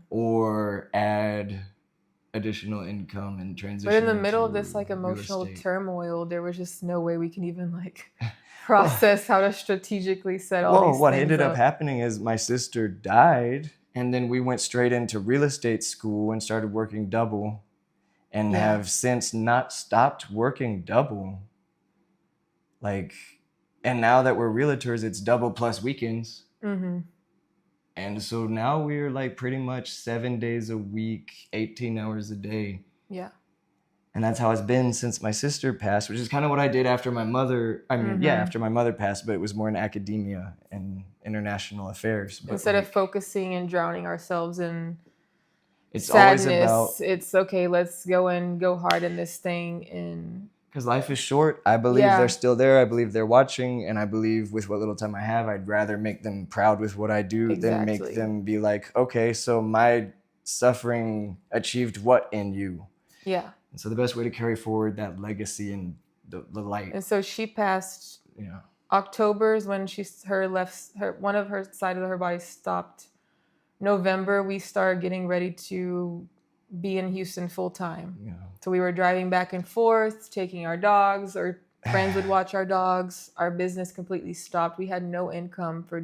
or add additional income and transition. But in the middle of this like emotional turmoil, there was just no way we can even like process how to strategically set all these things up. What ended up happening is my sister died, and then we went straight into real estate school and started working double, and have since not stopped working double. And now that we're realtors, it's double plus weekends. And so now we're like pretty much 7 days a week, 18 hours a day. And that's how it's been since my sister passed, which is kind of what I did after my mother. After my mother passed, but it was more in academia and international affairs. But instead of focusing and drowning ourselves in it's sadness, always about, it's okay, let's go hard in this thing. And because life is short. I believe they're still there. I believe they're watching. And I believe with what little time I have, I'd rather make them proud with what I do than make them be like, okay, so my suffering achieved what in you? And so the best way to carry forward that legacy and the light. And so she passed. October is when one of her side of her body stopped. November, we started getting ready to be in Houston full time. So we were driving back and forth, taking our dogs, or Friends would watch our dogs. Our business completely stopped. We had no income for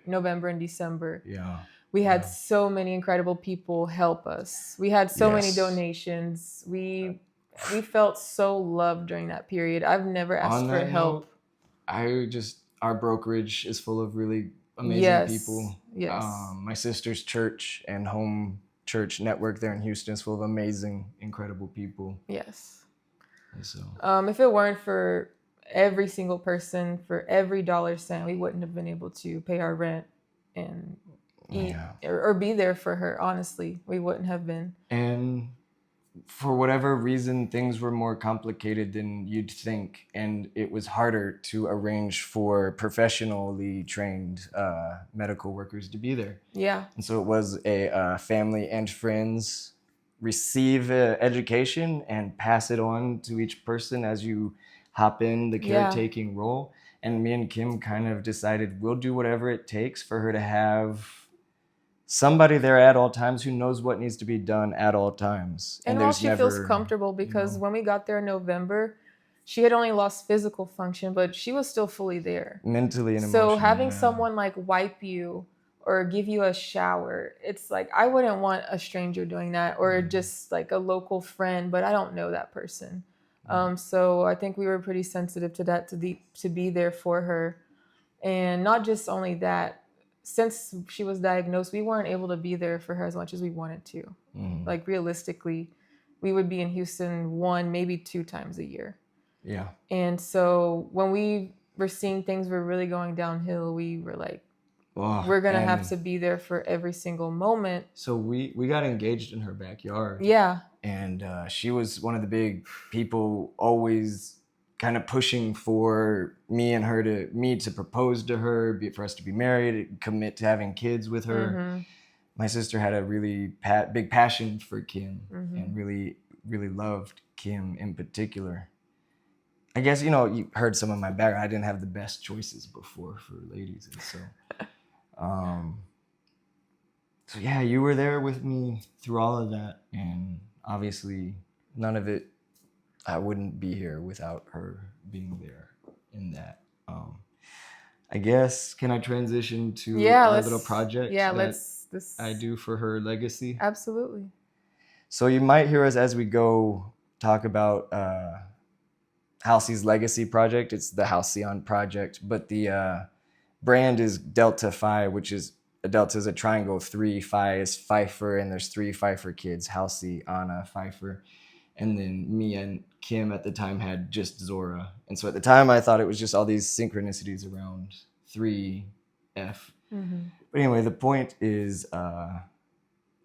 November and December. Yeah. We had so many incredible people help us. We had so many Yes. donations. We felt so loved during that period. I've never asked On for that help. note, our brokerage is full of really amazing Yes. people. Yes. My sister's church and home church network there in Houston is full of amazing, incredible people. Yes. And so, if it weren't for every single person, for every dollar cent, we wouldn't have been able to pay our rent and eat or be there for her. Honestly, we wouldn't have been. And for whatever reason, things were more complicated than you'd think, and it was harder to arrange for professionally trained medical workers to be there. Yeah. And so it was a family and friends receive education and pass it on to each person as you hop in the caretaking role. And me and Kim kind of decided we'll do whatever it takes for her to have somebody there at all times who knows what needs to be done at all times. And all she feels comfortable, because when we got there in November, she had only lost physical function, but she was still fully there. Mentally and emotionally. So having someone like wipe you or give you a shower, it's like, I wouldn't want a stranger doing that, or just like a local friend, but I don't know that person. So I think we were pretty sensitive to that, to be there for her. And not just only that, since she was diagnosed, we weren't able to be there for her as much as we wanted to. Like realistically, we would be in Houston 1, maybe 2 times a year. Yeah. And so when we were seeing things were really going downhill, we were like, we're going to have to be there for every single moment. So we got engaged in her backyard. Yeah. And she was one of the big people, always kind of pushing for me to propose to her, for us to be married, commit to having kids with her. My sister had a really big passion for Kim and really, really loved Kim in particular. I guess, you heard some of my background. I didn't have the best choices before for ladies. And so, so yeah, you were there with me through all of that. And obviously none of it, I wouldn't be here without her being there in that. I guess, can I transition to our little project I do for her legacy? Absolutely. So you might hear us as we go talk about Halcy's legacy project. It's the Halcyon project, but the brand is Delta Phi, which is a delta is a triangle. 3 Phi is Pfeiffer, and there's 3 Pfeiffer kids: Halcy, Anna, Pfeiffer, and then me and Kim at the time had just Zora. And so at the time I thought it was just all these synchronicities around 3F. But anyway, the point is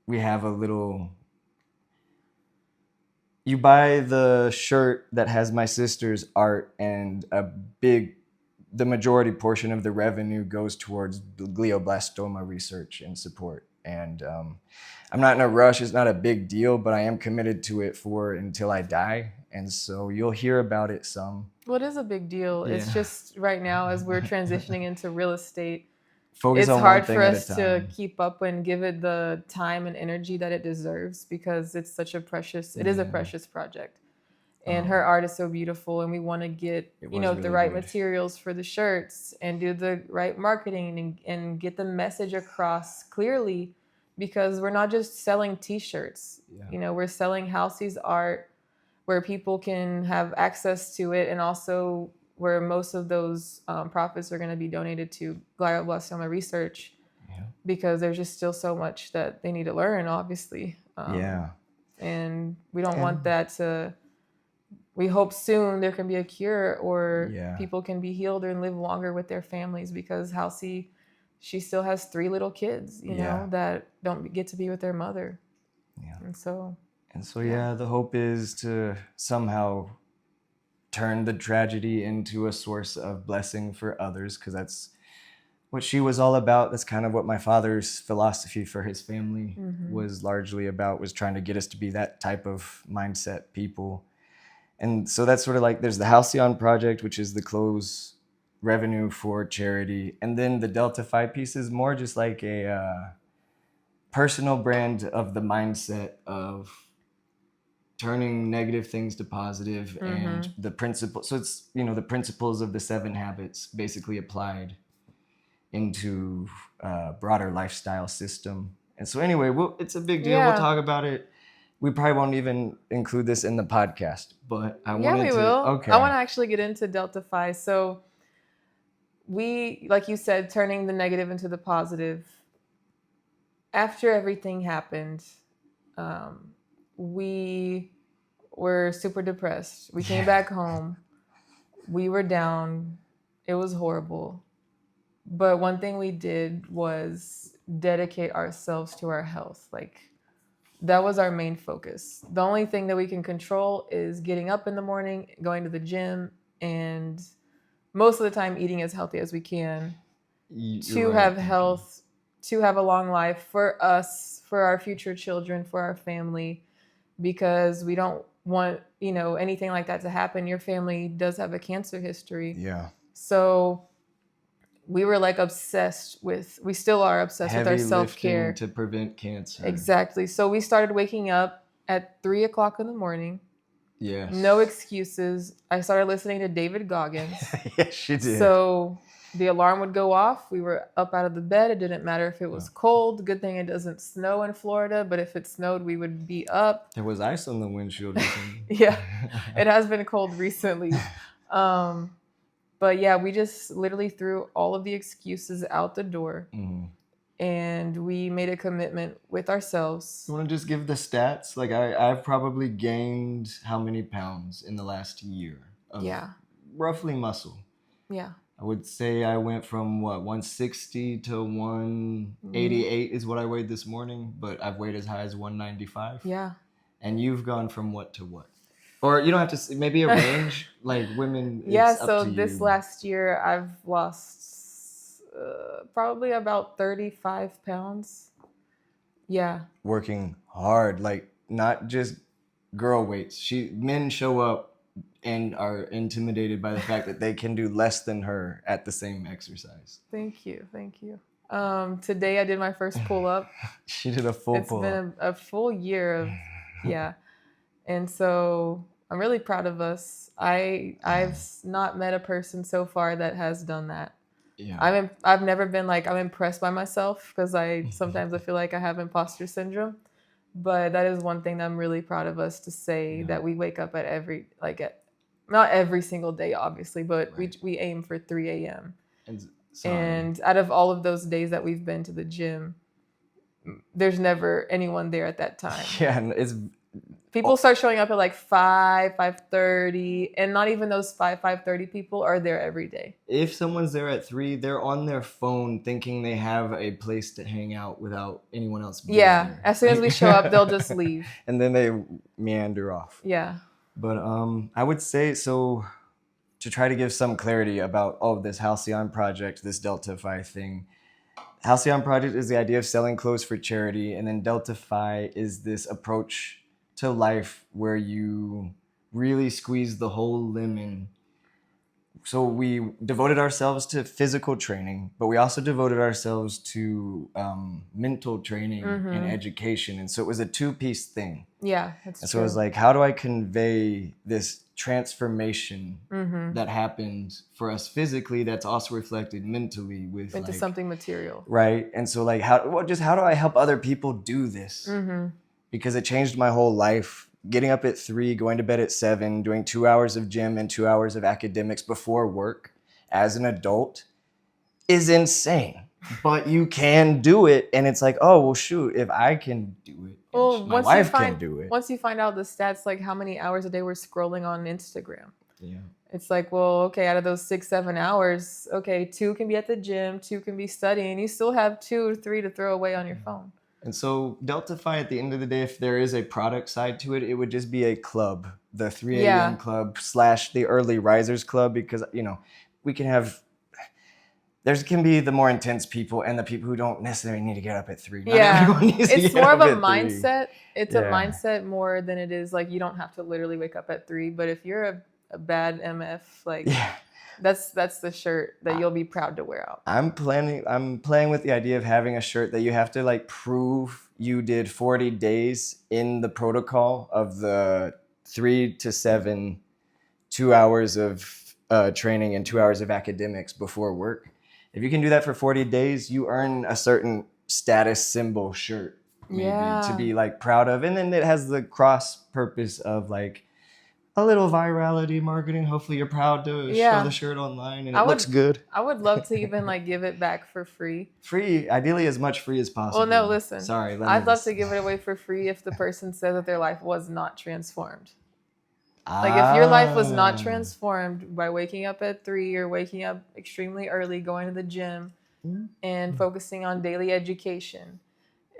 we have a little. You buy the shirt that has my sister's art, and the majority portion of the revenue goes towards glioblastoma research and support. And I'm not in a rush. It's not a big deal, but I am committed to it until I die. And so you'll hear about it some. Well, it is a big deal. Yeah. It's just right now, as we're transitioning into real estate, it's hard for us to keep up and give it the time and energy that it deserves, because it's such a precious, it is a precious project. And her art is so beautiful, and we want to get, really the right materials for the shirts and do the right marketing and get the message across clearly, because we're not just selling t-shirts. We're selling Halcy's art, where people can have access to it, and also where most of those profits are going to be donated to glioblastoma research, because there's just still so much that they need to learn, obviously. And we don't want that to. We hope soon there can be a cure, or people can be healed and live longer with their families, because Halcy, she still has 3 little kids, that don't get to be with their mother. And so the hope is to somehow turn the tragedy into a source of blessing for others, because that's what she was all about. That's kind of what my father's philosophy for his family was largely about, was trying to get us to be that type of mindset people. And so that's sort of like, there's the Halcyon project, which is the clothes revenue for charity. And then the Delta Phi piece is more just like a personal brand of the mindset of turning negative things to positive and the principle. So it's, the principles of the 7 habits basically applied into a broader lifestyle system. And so anyway, it's a big deal. Yeah. We'll talk about it. We probably won't even include this in the podcast, but I Yeah, wanted we to. will. Okay. I want to actually get into Delta Phi. So we, like you said, turning the negative into the positive. After everything happened, we were super depressed. We came back home. We were down. It was horrible. But one thing we did was dedicate ourselves to our health. Like, that was our main focus. The only thing that we can control is getting up in the morning, going to the gym, and most of the time eating as healthy as we can to have health, to have a long life for us, for our future children, for our family, because we don't want, anything like that to happen. Your family does have a cancer history. Yeah. So we were like we still are obsessed with our self-care to prevent cancer. Exactly. So we started waking up at 3:00 in the morning. Yes. No excuses. I started listening to David Goggins. Yes, she did. So the alarm would go off. We were up out of the bed. It didn't matter if it was cold. Good thing it doesn't snow in Florida, but if it snowed, we would be up. There was ice on the windshield. Yeah, it has been cold recently. But yeah, we just literally threw all of the excuses out the door. And we made a commitment with ourselves. You want to just give the stats? Like I've probably gained how many pounds in the last year of roughly muscle? Yeah. I would say I went from 160 to 188 is what I weighed this morning, but I've weighed as high as 195. Yeah. And you've gone from what to what? Or you don't have to, maybe a range, like women. Yeah, it's so up to this you. last year I've lost probably about 35 pounds. Yeah. Working hard, like not just girl weights. Men show up and are intimidated by the fact that they can do less than her at the same exercise. Thank you. Today I did my first pull-up. She did a full pull-up. It's been a full year of, And so I'm really proud of us. I've not met a person so far that has done that. Yeah. I've never been I'm impressed by myself because sometimes I feel like I have imposter syndrome. But that is one thing that I'm really proud of us to say that we wake up not every single day, obviously, but we aim for 3 a.m. And out of all of those days that we've been to the gym, there's never anyone there at that time. Yeah, and people start showing up at 5:30, and not even those 5:30 people are there every day. If someone's there at 3, they're on their phone thinking they have a place to hang out without anyone else being there. As soon as we show up, they'll just leave. And then they meander off. Yeah. But I would say, so to try to give some clarity about this Halcyon Project, this Delta Phi thing. Halcyon Project is the idea of selling clothes for charity, and then Delta Phi is this approach to life where you really squeeze the whole lemon. So we devoted ourselves to physical training, but we also devoted ourselves to mental training and education. And so it was a 2-piece thing. Yeah, that's true. So it was how do I convey this transformation that happened for us physically that's also reflected mentally into something material. Right. And so how do I help other people do this? Because it changed my whole life. Getting up at 3, going to bed at 7, doing 2 hours of gym and 2 hours of academics before work as an adult is insane. But you can do it. And it's shoot, if I can do it, my wife can do it. Once you find out the stats, how many hours a day we're scrolling on Instagram. Yeah. It's out of those 6-7 hours, 2 can be at the gym, 2 can be studying. You still have 2 or 3 to throw away on your phone. And so Delta Phi, at the end of the day, if there is a product side to it, it would just be a club, the 3 a.m. club / the early risers club, because, we can have, there can be the more intense people and the people who don't necessarily need to get up at 3. Not everyone needs to it's get more up of a at 3. mindset. It's a mindset more than it is you don't have to literally wake up at 3. But if you're a bad MF, that's the shirt that you'll be proud to wear out. I'm playing with the idea of having a shirt that you have to prove you did 40 days in the protocol of the 3 to 7, 2 hours of training and 2 hours of academics before work. If you can do that for 40 days, you earn a certain status symbol shirt, maybe, to be like proud of. And then it has the cross purpose of like a little virality marketing. Hopefully you're proud to show the shirt online and it looks good. I would love to even like give it back for free. Free, ideally as much free as possible. Well, no, listen. Sorry, I'd love to give it away for free if the person says that their life was not transformed. Like if your life was not transformed by waking up at 3 or waking up extremely early, going to the gym and focusing on daily education.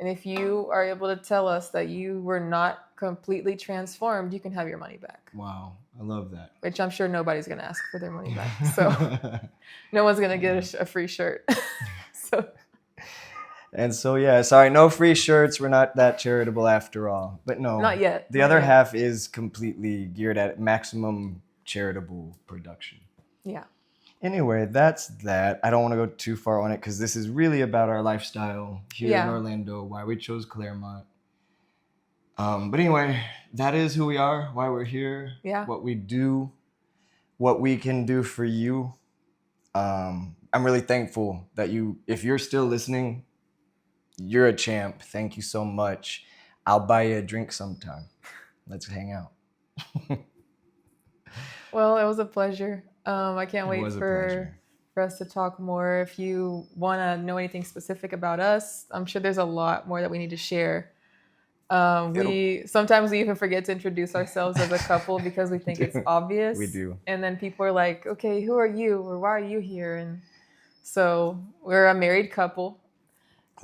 And if you are able to tell us that you were not completely transformed, you can have your money back. Wow, I love that. Which I'm sure nobody's going to ask for their money back. So no one's going to get a free shirt. And so, yeah, sorry, no free shirts. We're not that charitable after all. But no. Not yet. The other half is completely geared at maximum charitable production. Yeah. Anyway, that's that. I don't want to go too far on it because this is really about our lifestyle here in Orlando, why we chose Clermont. But anyway, that is who we are, why we're here, what we do, what we can do for you. I'm really thankful that if you're still listening, you're a champ. Thank you so much. I'll buy you a drink sometime. Let's hang out. Well, it was a pleasure. I can't wait for us to talk more. If you want to know anything specific about us, I'm sure there's a lot more that we need to share. Sometimes we even forget to introduce ourselves as a couple because we think it's obvious. We do. And then people are like, okay, who are you? Or why are you here? And so we're a married couple.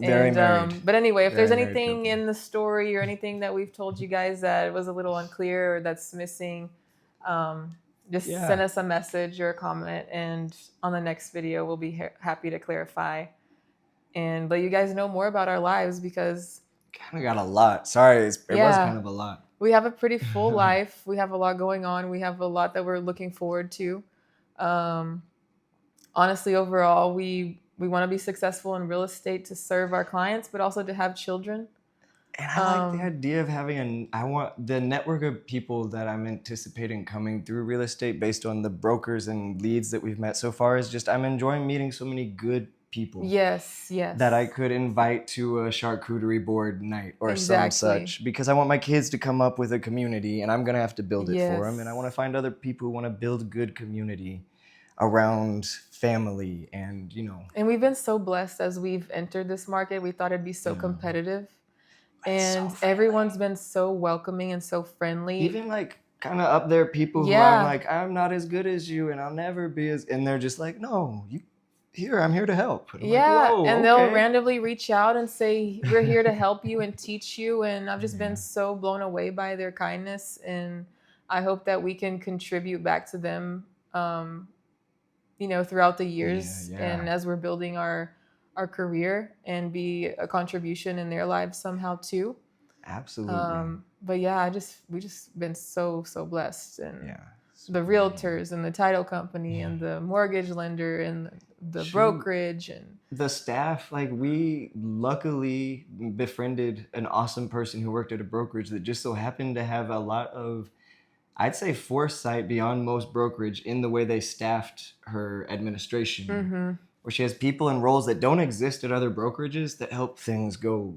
Very married. But anyway, if there's anything in the story or anything that we've told you guys that was a little unclear or that's missing, just send us a message or a comment, and on the next video we'll be happy to clarify and let you guys know more about our lives, because kind of got a lot. Sorry, it was kind of a lot. We have a pretty full life. We have a lot going on. We have a lot that we're looking forward to. Honestly, overall, we want to be successful in real estate to serve our clients, but also to have children. And I like the idea of having I want the network of people that I'm anticipating coming through real estate based on the brokers and leads that we've met so far is just, I'm enjoying meeting so many good people. Yes. That I could invite to a charcuterie board night or some such, because I want my kids to come up with a community and I'm going to have to build it for them. And I want to find other people who want to build good community around family and, And we've been so blessed as we've entered this market. We thought it'd be so competitive. And everyone's been so welcoming and so friendly. Even like kind of up there people who I'm like, I'm not as good as you and I'll never be as, and they're just like, no, I'm here to help. And and they'll randomly reach out and say, we're here to help you and teach you. And I've just been so blown away by their kindness. And I hope that we can contribute back to them, throughout the years and as we're building our career, and be a contribution in their lives somehow too. Absolutely. But we just been so blessed, and the realtors and the title company and the mortgage lender and the brokerage and the staff. Like, we luckily befriended an awesome person who worked at a brokerage that just so happened to have a lot of, I'd say, foresight beyond most brokerage in the way they staffed her administration, where she has people in roles that don't exist at other brokerages that help things go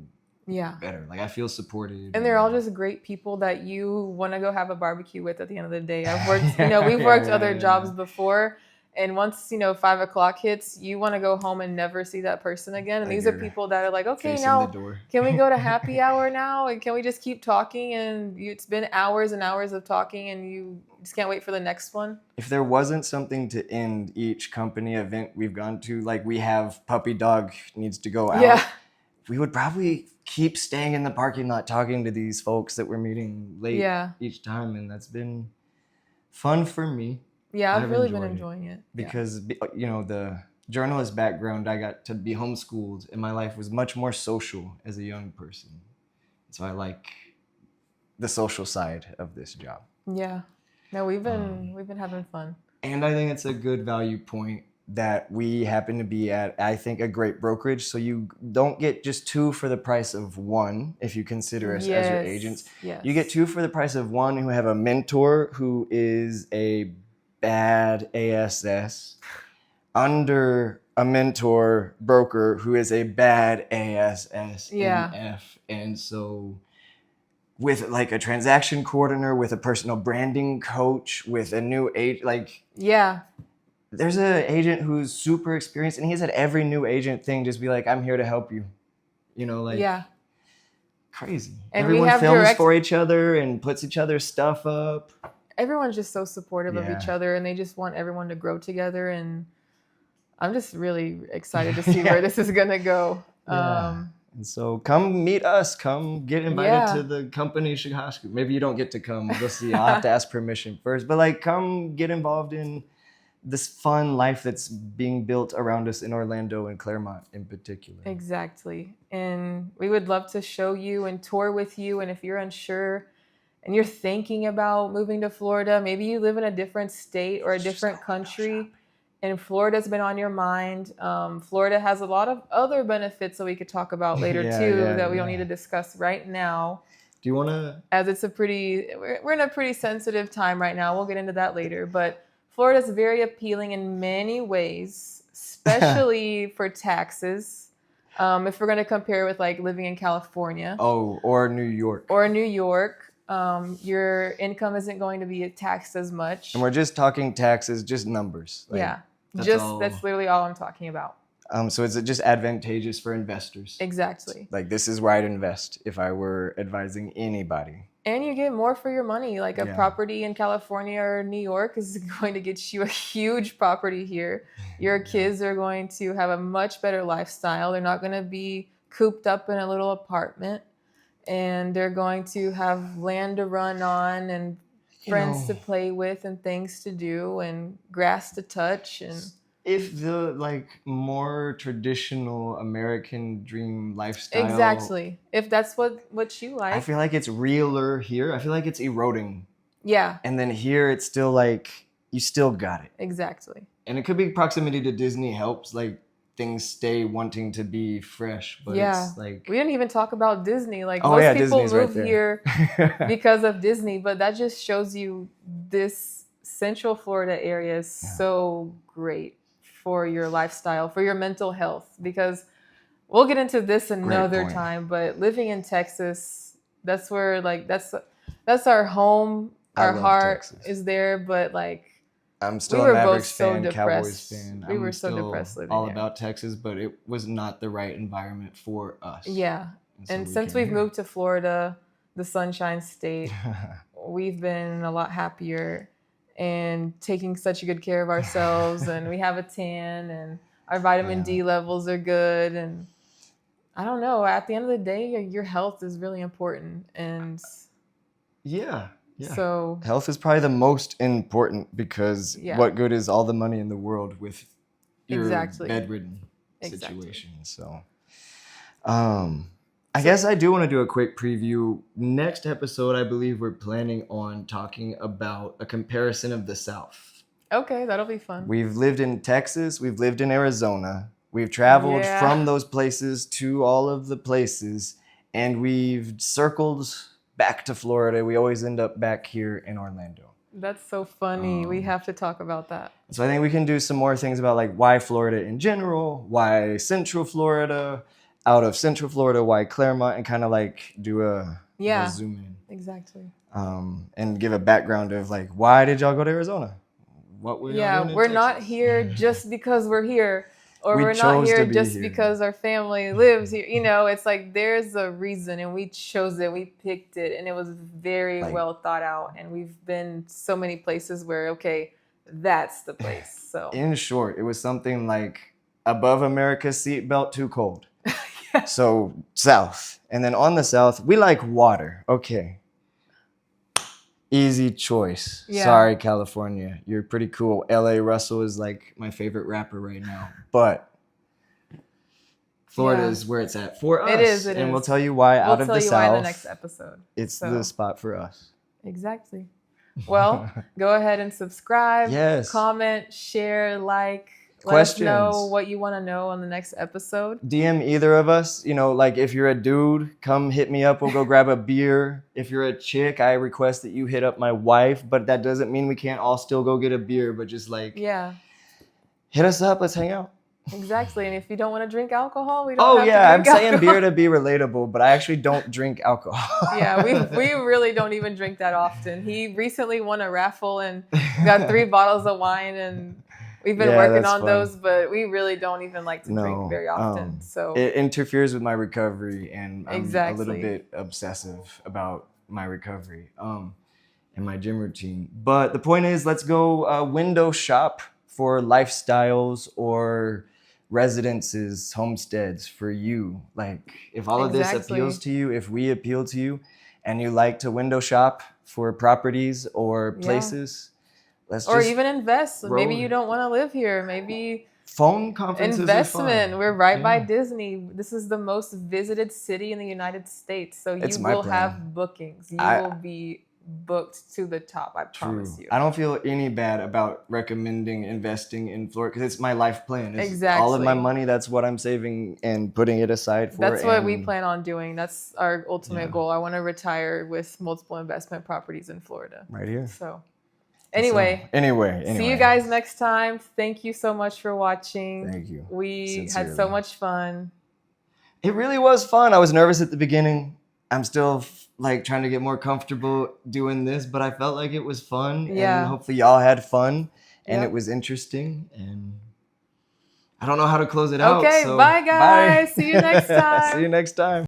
better. Like, I feel supported. And they're all just great people that you want to go have a barbecue with at the end of the day. I've worked, we've worked other jobs before. And once, 5 o'clock hits, you want to go home and never see that person again. And these are people that are like, okay, now can we go to happy hour now? And can we just keep talking? And it's been hours and hours of talking and you just can't wait for the next one. If there wasn't something to end each company event we've gone to, like we have puppy dog needs to go out, we would probably keep staying in the parking lot talking to these folks that we're meeting late each time. And that's been fun for me. Yeah, I've really been enjoying it. Because, the journalist background, I got to be homeschooled and my life was much more social as a young person. So I like the social side of this job. Yeah. No, we've been having fun. And I think it's a good value point that we happen to be at, I think, a great brokerage. So you don't get just two for the price of one if you consider us as your agents. Yes. You get two for the price of one who have a mentor who is a bad ASS under a mentor broker who is a bad ASS Yeah. NF. And so with like a transaction coordinator, with a personal branding coach, with a new agent, like Yeah. there's an agent who's super experienced, and he's had every new agent thing just be like, I'm here to help you. You know, like Yeah. crazy. And Everyone we have films for each other and puts each other's stuff up. Everyone's just so supportive of Yeah. each other, and they just want everyone to grow together. And I'm just really excited to see Yeah. where this is gonna go. Yeah. And so come meet us. Come get invited Yeah. to the company Chicago. Maybe you don't get to come. We'll see. I'll have to ask permission first. But like, come get involved in this fun life that's being built around us in Orlando and Clermont in particular. Exactly. And we would love to show you and tour with you. And if you're unsure and you're thinking about moving to Florida, maybe you live in a different state or a different country, and Florida's been on your mind. Florida has a lot of other benefits that we could talk about later that we don't need to discuss right now. Do you want to? As it's we're in a pretty sensitive time right now. We'll get into that later. But Florida's very appealing in many ways, especially for taxes. If we're going to compare with like living in California. Or New York. Your income isn't going to be taxed as much. And we're just talking taxes, just numbers. Like, yeah. That's literally all I'm talking about. So is it just advantageous for investors? Exactly. Like, this is where I'd invest if I were advising anybody. And you get more for your money. Like a property in California or New York is going to get you a huge property here. Your kids are going to have a much better lifestyle. They're not going to be cooped up in a little apartment. And they're going to have land to run on and friends to play with and things to do and grass to touch. And if the like more traditional American dream lifestyle, exactly, if that's what you like, I feel like it's realer here. I feel like it's eroding. Yeah. And then here it's still like you still got it. Exactly. And it could be proximity to Disney helps like things stay wanting to be fresh, but it's like we didn't even talk about Disney. Like most people Disney's move here because of Disney, but that just shows you this Central Florida area is so great for your lifestyle, for your mental health, because we'll get into this another time, but living in Texas, that's where like that's our home. Our heart is there, but like I'm still a Mavericks fan, Cowboys fan. We were so depressed living all here. About Texas, but it was not the right environment for us. Yeah. And since we've moved to Florida, the Sunshine State, we've been a lot happier and taking such good care of ourselves. And we have a tan and our vitamin D levels are good. And I don't know, at the end of the day, your health is really important. And yeah. So health is probably the most important because what good is all the money in the world with your bedridden situation? So, I guess I do want to do a quick preview. Next episode, I believe we're planning on talking about a comparison of the South. Okay, that'll be fun. We've lived in Texas. We've lived in Arizona. We've traveled from those places to all of the places, and we've circled back to Florida. We always end up back here in Orlando. That's so funny. We have to talk about that. So I think we can do some more things about like why Florida in general, why Central Florida, out of Central Florida, why Clermont, and kind of like do a zoom in. Exactly. And give a background of like, why did y'all go to Arizona? What were y'all doing in we're Texas? Not here just because we're here. Or we're not here just because our family lives here. You know, it's like there's a reason, and we chose it. We picked it, and it was very well thought out. And we've been so many places where, okay, that's the place. So in short, it was something like above America's seatbelt, too cold. So south. And then on the south, we like water. Okay. Easy choice. Yeah. Sorry, California. You're pretty cool. L.A. Russell is like my favorite rapper right now. But Florida is where it's at for us. It is. And we'll tell you why out of the South. We'll tell you why in the next episode. It's the spot for us. Exactly. Well, go ahead and subscribe. Yes. Comment, share, like. Let us know questions. what you want to know on the next episode. DM either of us. You know, like if you're a dude, come hit me up. We'll go grab a beer. If you're a chick, I request that you hit up my wife. But that doesn't mean we can't all still go get a beer. But just like, Yeah, hit us up. Let's hang out. exactly. And if you don't want to drink alcohol, we don't Oh have yeah, to I'm drink saying alcohol. beer to be relatable, but I actually don't drink alcohol. Yeah, we really don't even drink that often. He recently won a raffle and got 3 bottles of wine, and we've been Yeah, working that's on fun. those, but we really don't even like to drink No, very often. So it interferes with my recovery, and I'm a little Exactly. bit obsessive about my recovery and my gym routine. But the point is, let's go window shop for lifestyles or residences, homesteads for you. Like if all of this Exactly. appeals to you, if we appeal to you, and you like to window shop for properties or Yeah. places, let's Or just even invest. Maybe roll you it. don't want to live here. Maybe phone conferences investment. are fun. We're right by Yeah. Disney. This is the most visited city in the United States. So It's you my will plan. have bookings. You I- will be booked to the top, I True. promise you. I don't feel any bad about recommending investing in Florida because it's my life plan. It's Exactly. all of my money. That's what I'm saving and putting it aside for. That's what we and plan on doing. That's our ultimate Yeah. goal. I want to retire with multiple investment properties in Florida. Right here. So, anyway, So, anyway. see you guys next time. Thank you so much for watching. Thank you. We had so Sincerely. much fun. It really was fun. I was nervous at the beginning. I'm still like trying to get more comfortable doing this, but I felt like it was fun. Yeah. And hopefully y'all had fun and Yep. it was interesting. And I don't know how to close it out. Okay, So bye guys. See you next time. See you next time.